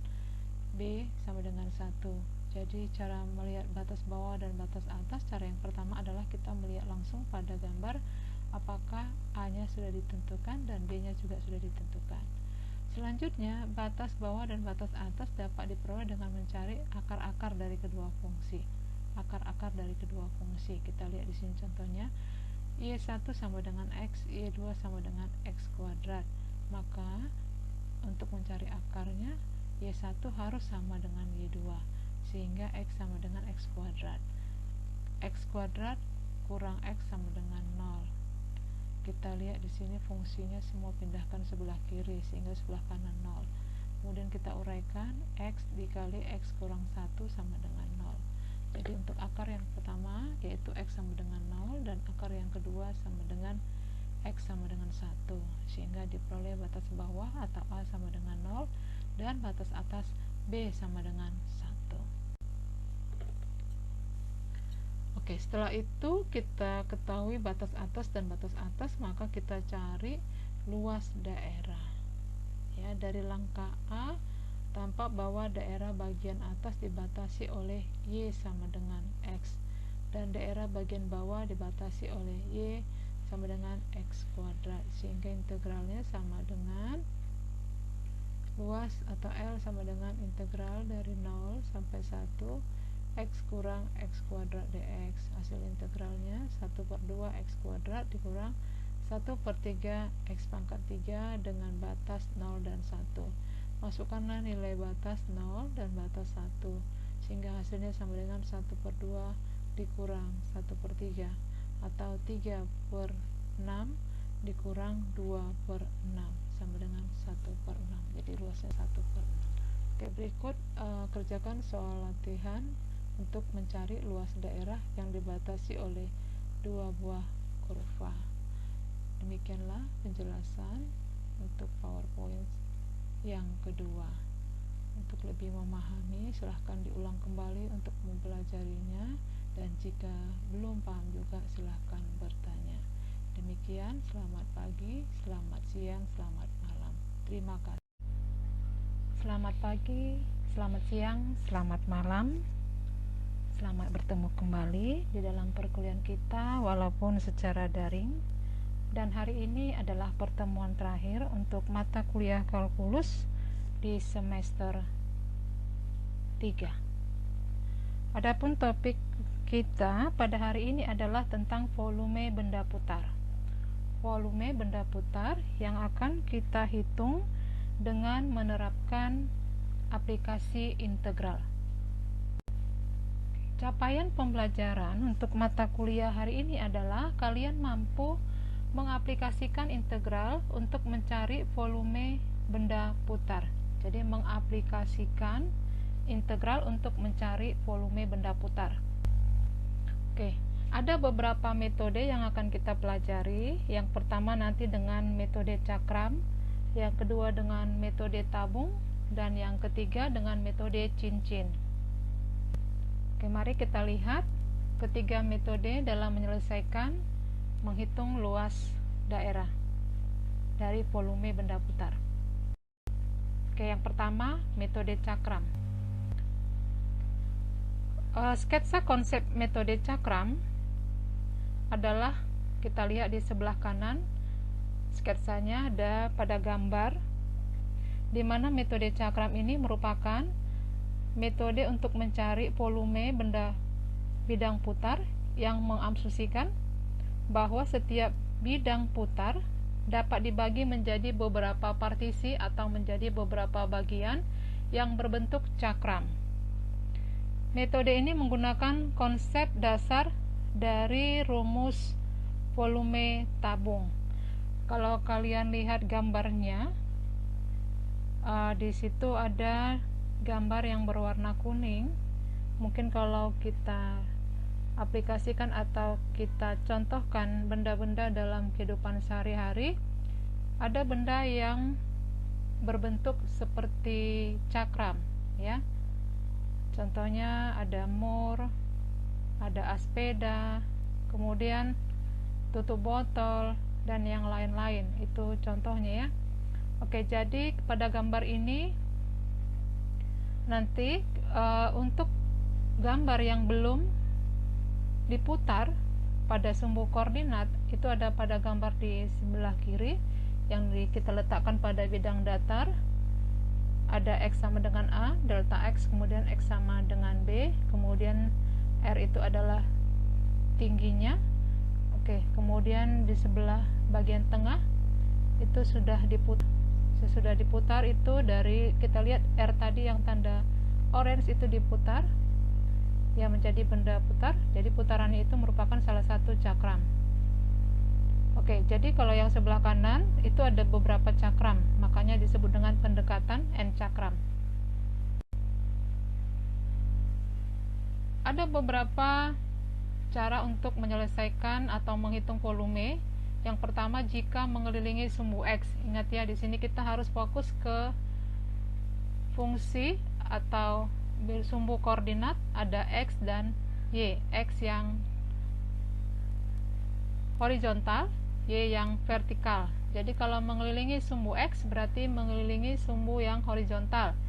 B sama dengan 1. Jadi cara melihat batas bawah dan batas atas, cara yang pertama adalah kita melihat langsung pada gambar apakah A-nya sudah ditentukan dan B-nya juga sudah ditentukan. Selanjutnya, batas bawah dan batas atas dapat diperoleh dengan mencari akar-akar dari kedua fungsi. Akar-akar dari kedua fungsi. Kita lihat di sini contohnya. Y1 sama dengan X, Y2 sama dengan X kuadrat. Maka untuk mencari akarnya, Y1 harus sama dengan Y2, sehingga X sama dengan X kuadrat. X kuadrat kurang X sama dengan 0. Kita lihat di sini fungsinya semua pindahkan sebelah kiri sehingga sebelah kanan 0. Kemudian kita uraikan X dikali X kurang 1 sama dengan 0. Jadi untuk akar yang pertama yaitu X sama dengan 0, dan akar yang kedua sama dengan X sama dengan 1, sehingga diperoleh batas bawah atau A sama dengan 0 dan batas atas B sama dengan 1. Oke, setelah itu kita ketahui batas atas dan batas atas, maka kita cari luas daerah. Ya, dari langkah A tampak bahwa daerah bagian atas dibatasi oleh Y sama dengan X dan daerah bagian bawah dibatasi oleh Y sama dengan X kuadrat, sehingga integralnya sama dengan luas atau L sama dengan integral dari 0 sampai 1 X kurang X kuadrat dx. Hasil integralnya 1/2 X kuadrat dikurang 1/3 X pangkat 3 dengan batas 0 dan 1. Masukkanlah nilai batas 0 dan batas 1, sehingga hasilnya sama dengan 1/2 dikurang 1/3 atau 3/6 dikurang 2/6 sama dengan 1/6. Jadi luasnya 1/6. Oke, berikut kerjakan soal latihan untuk mencari luas daerah yang dibatasi oleh dua buah kurva. Demikianlah penjelasan untuk PowerPoint yang kedua. Untuk lebih memahami, silahkan diulang kembali untuk mempelajarinya, dan jika belum paham juga silahkan bertanya. Demikian, selamat pagi, selamat siang, selamat malam. Terima kasih. Selamat pagi, selamat siang, selamat malam. Selamat bertemu kembali di dalam perkuliahan kita walaupun secara daring. Dan hari ini adalah pertemuan terakhir untuk mata kuliah kalkulus di semester 3. Adapun topik kita pada hari ini adalah tentang volume benda putar. Volume benda putar yang akan kita hitung dengan menerapkan aplikasi integral. Capaian pembelajaran untuk mata kuliah hari ini adalah kalian mampu mengaplikasikan integral untuk mencari volume benda putar. Jadi mengaplikasikan integral untuk mencari volume benda putar. Oke, ada beberapa metode yang akan kita pelajari. Yang pertama nanti dengan metode cakram, yang kedua dengan metode tabung, dan yang ketiga dengan metode cincin. Oke, mari kita lihat ketiga metode dalam menyelesaikan menghitung luas daerah dari volume benda putar. Oke, yang pertama metode cakram. Sketsa konsep metode cakram adalah, kita lihat di sebelah kanan sketsanya ada pada gambar, di mana metode cakram ini merupakan metode untuk mencari volume benda bidang putar yang mengasumsikan bahwa setiap bidang putar dapat dibagi menjadi beberapa partisi atau menjadi beberapa bagian yang berbentuk cakram. Metode ini menggunakan konsep dasar dari rumus volume tabung. Kalau kalian lihat gambarnya, di situ ada gambar yang berwarna kuning. Mungkin kalau kita aplikasikan atau kita contohkan benda-benda dalam kehidupan sehari-hari, ada benda yang berbentuk seperti cakram, ya. Contohnya ada mur, ada aspeda, kemudian tutup botol, dan yang lain-lain. Itu contohnya, ya. Oke, jadi pada gambar ini nanti untuk gambar yang belum diputar pada sumbu koordinat, itu ada pada gambar di sebelah kiri yang kita letakkan pada bidang datar. Ada X sama dengan A, delta X, kemudian X sama dengan B, kemudian R itu adalah tingginya. Oke, kemudian di sebelah bagian tengah itu sudah diputar. Sesudah diputar itu dari, kita lihat R tadi yang tanda orange itu diputar, ya, menjadi benda putar. Jadi putarannya itu merupakan salah satu cakram. Oke, jadi kalau yang sebelah kanan itu ada beberapa cakram, makanya disebut dengan pendekatan N cakram. Ada beberapa cara untuk menyelesaikan atau menghitung volume. Yang pertama, jika mengelilingi sumbu X. Ingat ya, di sini kita harus fokus ke fungsi atau sumbu koordinat, ada X dan Y. X yang horizontal, Y yang vertikal. Jadi kalau mengelilingi sumbu X berarti mengelilingi sumbu yang horizontal.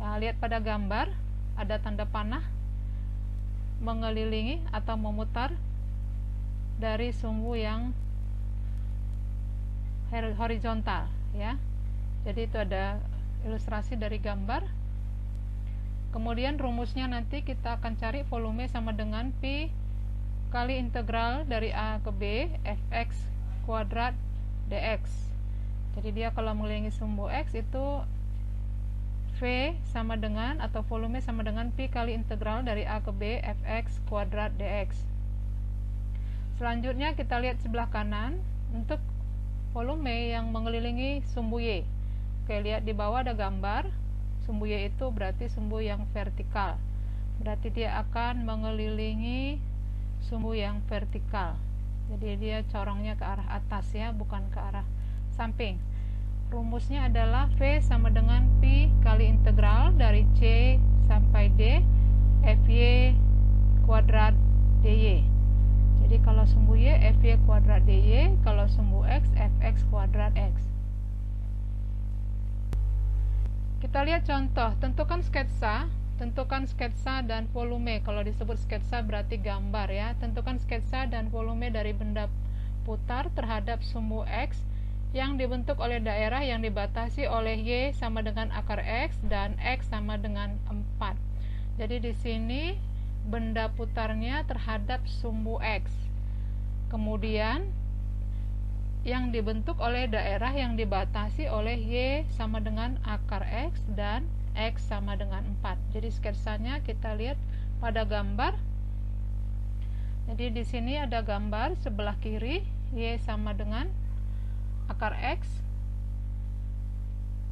Nah, lihat pada gambar ada tanda panah mengelilingi atau memutar dari sumbu yang horizontal, ya. Jadi itu ada ilustrasi dari gambar. Kemudian rumusnya nanti kita akan cari volume sama dengan Pi kali integral dari A ke B fx kuadrat dx. Jadi dia kalau mengelilingi sumbu X itu V sama dengan, atau volume sama dengan Pi kali integral dari A ke B fx kuadrat dx. Selanjutnya kita lihat sebelah kanan untuk volume yang mengelilingi sumbu Y. Oke, lihat di bawah ada gambar. Sumbu Y itu berarti sumbu yang vertikal. Berarti dia akan mengelilingi sumbu yang vertikal. Jadi dia corongnya ke arah atas, ya, bukan ke arah samping. Rumusnya adalah V sama dengan Pi kali integral dari C sampai D Fy kuadrat dy. Jadi kalau sumbu Y Fy kuadrat dy, kalau sumbu X Fx kuadrat x. Kita lihat contoh, tentukan sketsa dan volume. Kalau disebut sketsa berarti gambar, ya. Tentukan sketsa dan volume dari benda putar terhadap sumbu X yang dibentuk oleh daerah yang dibatasi oleh Y sama dengan akar X dan X sama dengan 4. Jadi di sini benda putarnya terhadap sumbu X. Kemudian yang dibentuk oleh daerah yang dibatasi oleh Y sama dengan akar X dan X sama dengan 4. Jadi sketsanya kita lihat pada gambar. Jadi di sini ada gambar sebelah kiri Y sama dengan akar X.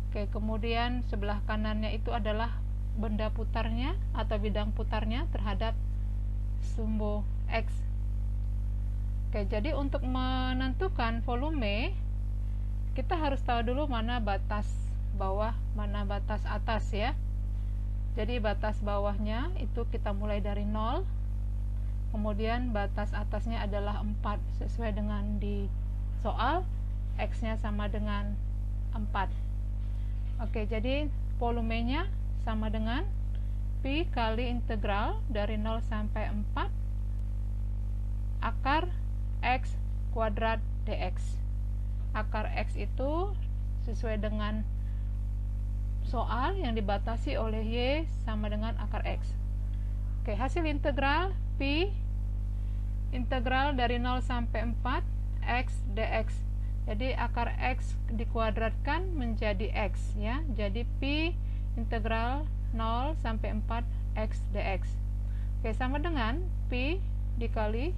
Oke, kemudian sebelah kanannya itu adalah benda putarnya atau bidang putarnya terhadap sumbu X. Oke, jadi untuk menentukan volume kita harus tahu dulu mana batas bawah, mana batas atas ya. Jadi batas bawahnya itu kita mulai dari 0. Kemudian batas atasnya adalah 4 sesuai dengan di soal. X-nya sama dengan 4. Oke, jadi volumenya sama dengan Pi kali integral dari 0 sampai 4 akar X kuadrat dx. Akar X itu sesuai dengan soal yang dibatasi oleh Y sama dengan akar X. Oke, hasil integral Pi integral dari 0 sampai 4 X dx. Jadi akar X dikuadratkan menjadi X ya. Jadi Pi integral 0 sampai 4 X dx. Oke, sama dengan Pi dikali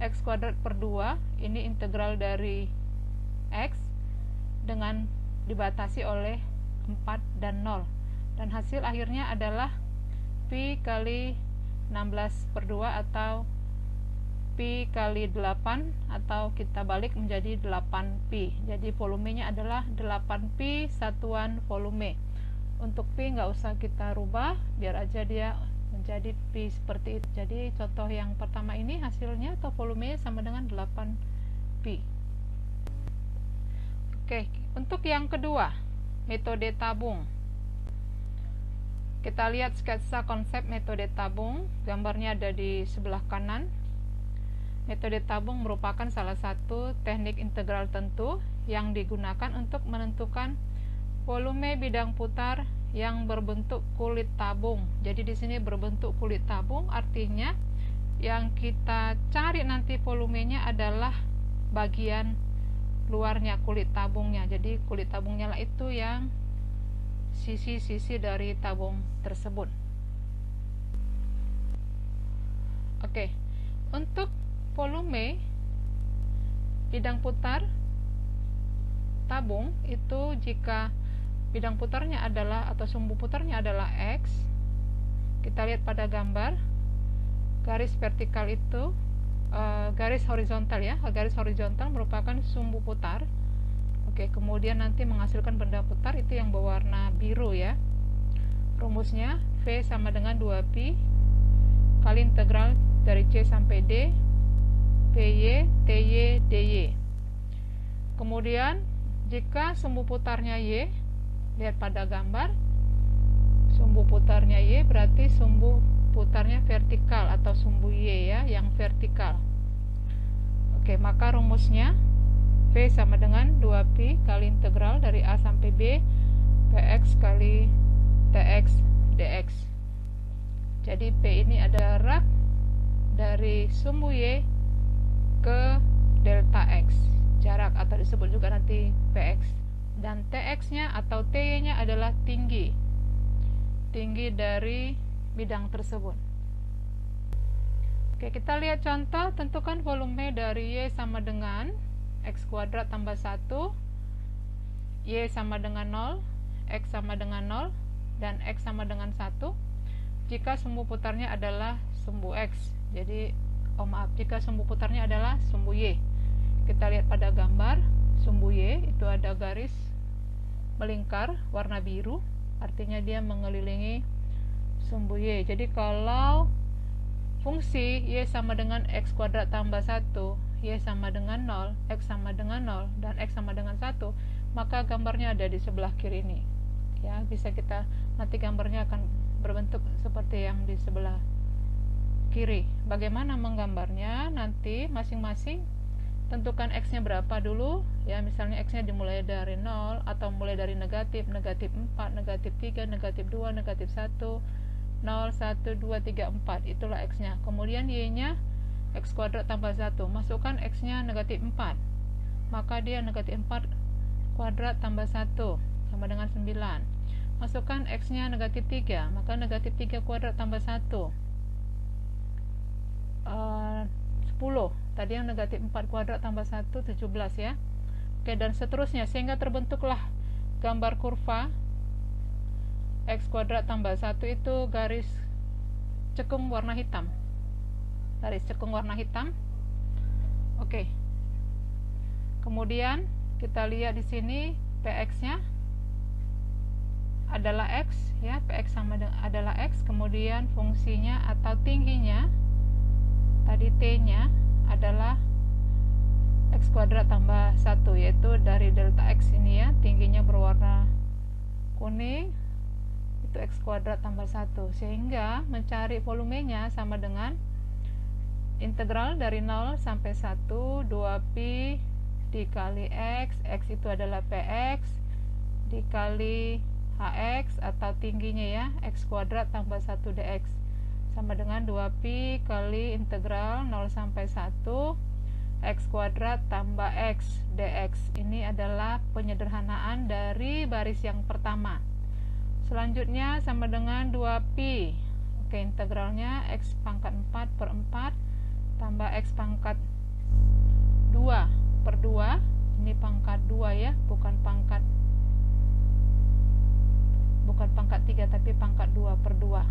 X kuadrat per 2. Ini integral dari X dengan dibatasi oleh 4 dan 0. Dan hasil akhirnya adalah Pi kali 16 per 2 atau Pi kali 8, atau kita balik menjadi 8Pi. Jadi volumenya adalah 8Pi satuan volume. Untuk Pi nggak usah kita rubah, biar aja dia menjadi Pi seperti itu. Jadi contoh yang pertama ini hasilnya atau volumenya sama dengan 8Pi. Oke, untuk yang kedua, metode tabung. Kita lihat sketsa konsep metode tabung. Gambarnya ada di sebelah kanan. Metode tabung merupakan salah satu teknik integral tentu yang digunakan untuk menentukan volume bidang putar yang berbentuk kulit tabung. Jadi di sini berbentuk kulit tabung artinya yang kita cari nanti volumenya adalah bagian luarnya kulit tabungnya. Jadi kulit tabungnya lah itu yang sisi-sisi dari tabung tersebut. Oke, untuk volume bidang putar tabung itu jika bidang putarnya adalah atau sumbu putarnya adalah X, kita lihat pada gambar garis vertikal itu garis horizontal ya, garis horizontal merupakan sumbu putar. Oke, kemudian nanti menghasilkan benda putar itu yang berwarna biru ya. Rumusnya V sama dengan 2Pi kali integral dari C sampai D PY, TY, DY. Kemudian jika sumbu putarnya Y, lihat pada gambar, sumbu putarnya Y berarti sumbu putarnya vertikal atau sumbu Y ya, yang vertikal. Oke, maka rumusnya V sama dengan 2Pi kali integral dari A sampai B PX kali TX dx. Jadi P ini adalah jarak dari sumbu Y ke delta X, jarak atau disebut juga nanti PX, dan TX nya atau TY nya adalah tinggi dari bidang tersebut. Oke, kita lihat contoh. Tentukan volume dari Y sama dengan X kuadrat tambah 1, Y sama dengan 0, X sama dengan 0, dan X sama dengan 1 jika sumbu putarnya adalah sumbu X. Jadi jika sumbu putarnya adalah sumbu Y. Kita lihat pada gambar sumbu Y itu ada garis melingkar warna biru, artinya dia mengelilingi sumbu Y. Jadi kalau fungsi Y sama dengan X kuadrat tambah 1, Y sama dengan 0, X sama dengan 0, dan X sama dengan 1, maka gambarnya ada di sebelah kiri ini ya. Bisa kita nanti gambarnya akan berbentuk seperti yang di sebelah kiri. Bagaimana menggambarnya? Nanti masing-masing tentukan X-nya berapa dulu ya, misalnya X-nya dimulai dari 0 atau mulai dari negatif 4, negatif 3, negatif 2, negatif 1, 0, 1, 2, 3, 4, itulah X-nya. Kemudian Y-nya X kuadrat tambah 1, masukkan X-nya negatif 4, maka dia negatif 4 kuadrat tambah 1 sama dengan 9. Masukkan X-nya negatif 3, maka negatif 3 kuadrat tambah 1, 10. Tadi yang negatif 4 kuadrat tambah 1, 17 ya. Oke, dan seterusnya, sehingga terbentuklah gambar kurva X kuadrat tambah 1 itu garis cekung warna hitam. Garis cekung warna hitam. Oke. Kemudian kita lihat di sini PX-nya adalah X ya, PX adalah X, kemudian fungsinya atau tingginya tadi T-nya adalah X kuadrat tambah 1, yaitu dari delta X ini ya, tingginya berwarna kuning, itu X kuadrat tambah 1, sehingga mencari volumenya sama dengan integral dari 0 sampai 1 2pi dikali X, X itu adalah PX dikali HX atau tingginya ya, X kuadrat tambah 1 dx, sama dengan 2pi kali integral 0 sampai 1 X kuadrat tambah X dx. Ini adalah penyederhanaan dari baris yang pertama. Selanjutnya sama dengan 2pi. Oke, integralnya X pangkat 4 per 4 tambah X pangkat 2 per 2. Ini pangkat 2 ya, bukan pangkat 3 tapi pangkat 2 per 2.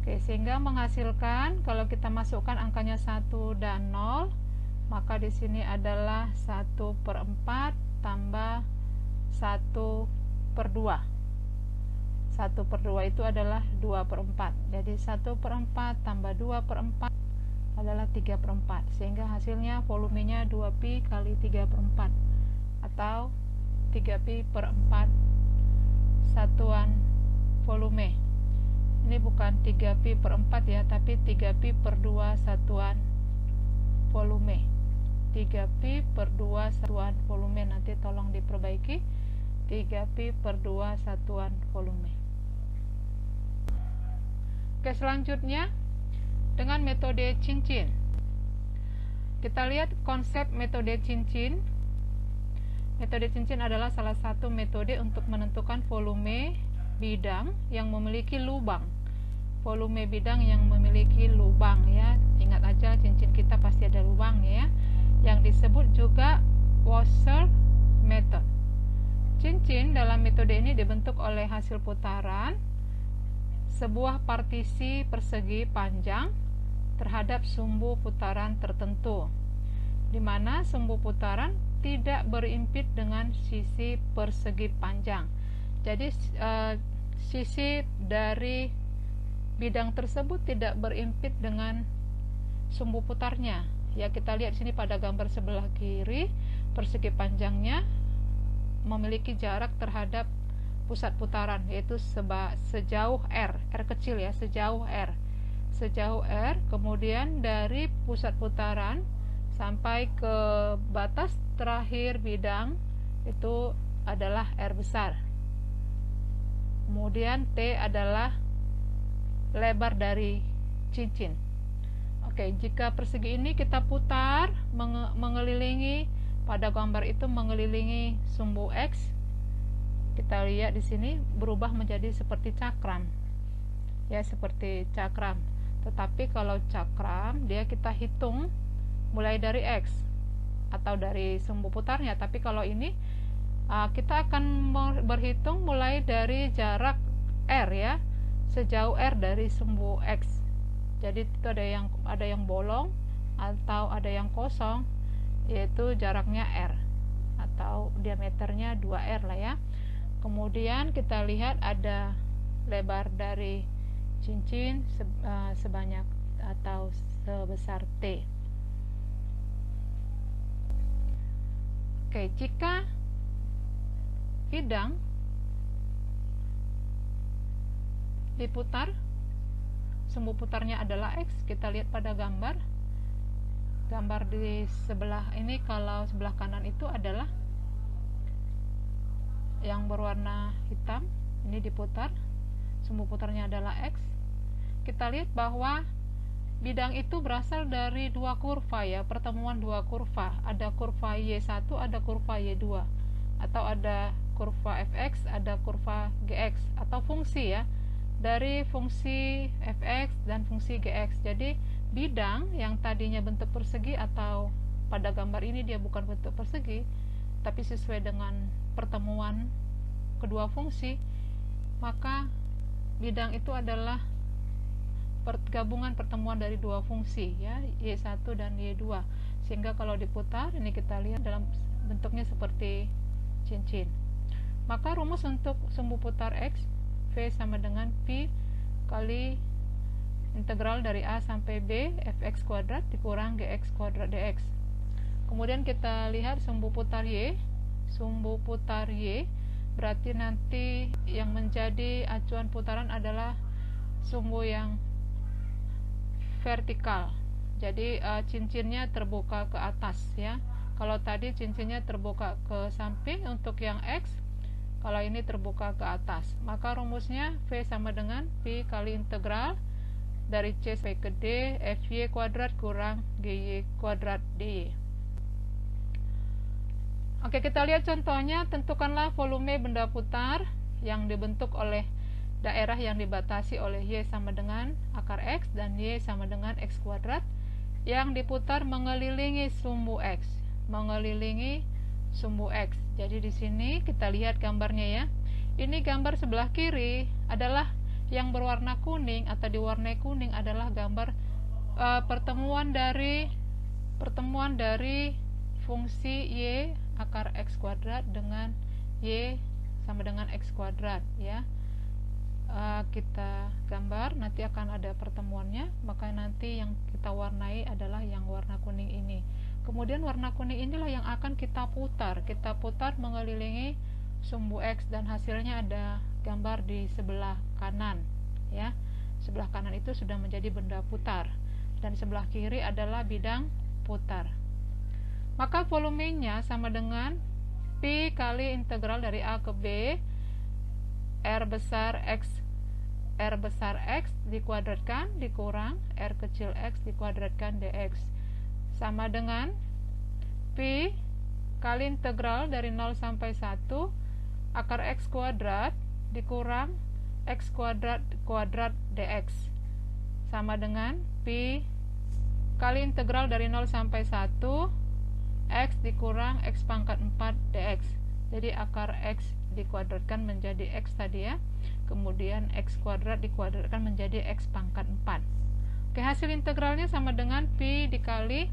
Oke, sehingga menghasilkan kalau kita masukkan angkanya 1 dan 0, maka di sini adalah 1 per 4 tambah 1 per 2. 1 per 2 itu adalah 2 per 4. Jadi 1 per 4 tambah 2 per 4 adalah 3 per 4. Sehingga hasilnya volumenya 2pi kali 3 per 4 atau 3pi per 4 satuan volume. Ini bukan 3pi per 4 ya, tapi 3pi per 2 satuan volume. 3pi per 2 satuan volume, nanti tolong diperbaiki. 3pi per 2 satuan volume. Oke, selanjutnya dengan metode cincin. Kita lihat konsep metode cincin. Metode cincin adalah salah satu metode untuk menentukan volume bidang yang memiliki lubang. Volume bidang yang memiliki lubang ya. Ingat aja, cincin kita pasti ada lubangnya ya. Yang disebut juga washer method. Cincin dalam metode ini dibentuk oleh hasil putaran sebuah partisi persegi panjang terhadap sumbu putaran tertentu, di mana sumbu putaran tidak berimpit dengan sisi persegi panjang. Jadi sisi dari bidang tersebut tidak berimpit dengan sumbu putarnya. Ya, kita lihat sini pada gambar sebelah kiri, persegi panjangnya memiliki jarak terhadap pusat putaran, yaitu sejauh R kecil ya, sejauh R. Kemudian dari pusat putaran sampai ke batas terakhir bidang itu adalah R besar. Kemudian T adalah lebar dari cincin. Oke, jika persegi ini kita putar mengelilingi, pada gambar itu mengelilingi sumbu X, kita lihat di sini berubah menjadi seperti cakram. Ya, seperti cakram. Tetapi kalau cakram dia kita hitung mulai dari X atau dari sumbu putarnya, tapi kalau ini kita akan berhitung mulai dari jarak R ya, sejauh R dari sumbu X. Jadi itu ada yang bolong atau ada yang kosong, yaitu jaraknya R atau diameternya 2R lah ya. Kemudian kita lihat ada lebar dari cincin sebanyak atau sebesar T. Oke, jika bidang diputar, sumbu putarnya adalah X, kita lihat pada gambar. gambar di sebelah ini, kalau sebelah kanan itu adalah yang berwarna hitam, ini diputar, sumbu putarnya adalah X. Kita lihat bahwa bidang itu berasal dari dua kurva ya, pertemuan dua kurva, ada kurva Y1, ada kurva Y2, atau ada kurva fx, ada kurva gx, atau fungsi ya, dari fungsi fx dan fungsi gx. Jadi bidang yang tadinya bentuk persegi, atau pada gambar ini dia bukan bentuk persegi, tapi sesuai dengan pertemuan kedua fungsi, maka bidang itu adalah gabungan pertemuan dari dua fungsi ya, Y1 dan Y2. Sehingga kalau diputar, ini kita lihat dalam bentuknya seperti cincin. Maka rumus untuk sumbu putar X, V sama dengan P kali integral dari A sampai B fx kuadrat dikurang gx kuadrat dx. Kemudian kita lihat sumbu putar Y. Sumbu putar Y berarti nanti yang menjadi acuan putaran adalah sumbu yang vertikal. Jadi cincinnya terbuka ke atas ya. Kalau tadi cincinnya terbuka ke samping untuk yang X, kalau ini terbuka ke atas. Maka rumusnya V sama dengan P kali integral dari C sampai ke D Fy kuadrat kurang Gy kuadrat dy. Oke, kita lihat contohnya. Tentukanlah volume benda putar yang dibentuk oleh daerah yang dibatasi oleh Y sama dengan akar X dan Y sama dengan X kuadrat, yang diputar mengelilingi sumbu X. Mengelilingi sumbu X. Jadi di sini kita lihat gambarnya ya. Ini gambar sebelah kiri adalah yang berwarna kuning atau diwarnai kuning adalah gambar pertemuan dari fungsi Y akar X kuadrat dengan Y sama dengan X kuadrat ya. Kita gambar, nanti akan ada pertemuannya, maka nanti yang kita warnai adalah yang warna kuning ini. Kemudian warna kuning inilah yang akan kita putar mengelilingi sumbu X, dan hasilnya ada gambar di sebelah kanan ya. Sebelah kanan itu sudah menjadi benda putar dan sebelah kiri adalah bidang putar. Maka volumenya sama dengan P kali integral dari A ke B R besar X dikuadratkan dikurang R kecil X dikuadratkan dx, sama dengan P kali integral dari 0 sampai 1 akar X kuadrat dikurang X kuadrat dx, sama dengan P kali integral dari 0 sampai 1 X dikurang X pangkat 4 dx. Jadi akar X dikuadratkan menjadi X tadi ya, kemudian X kuadrat dikuadratkan menjadi X pangkat 4. Oke, hasil integralnya sama dengan P dikali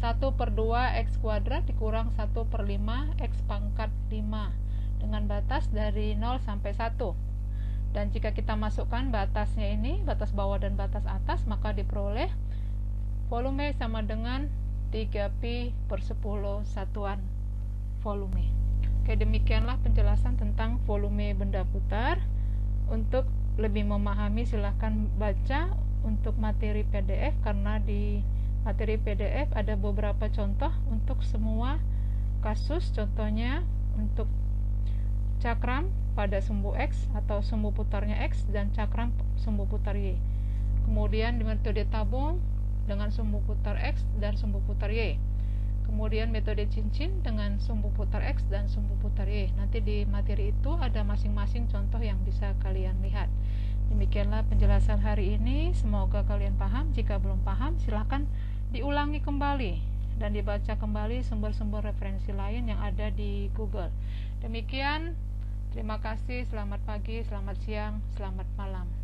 1/2 X kuadrat dikurang 1/5 X pangkat 5 dengan batas dari 0 sampai 1. Dan jika kita masukkan batasnya ini, batas bawah dan batas atas, maka diperoleh volume sama dengan 3pi/10 satuan volume. Oke, demikianlah penjelasan tentang volume benda putar. Untuk lebih memahami silahkan baca untuk materi PDF, karena di materi PDF ada beberapa contoh untuk semua kasus. Contohnya untuk cakram pada sumbu X atau sumbu putarnya X dan cakram sumbu putar Y. Kemudian di metode tabung dengan sumbu putar X dan sumbu putar Y. Kemudian metode cincin dengan sumbu putar X dan sumbu putar Y. Nanti di materi itu ada masing-masing contoh yang bisa kalian lihat. Demikianlah penjelasan hari ini. Semoga kalian paham. Jika belum paham, silahkan diulangi kembali dan dibaca kembali sumber-sumber referensi lain yang ada di Google. Demikian, terima kasih. Selamat pagi, selamat siang, selamat malam.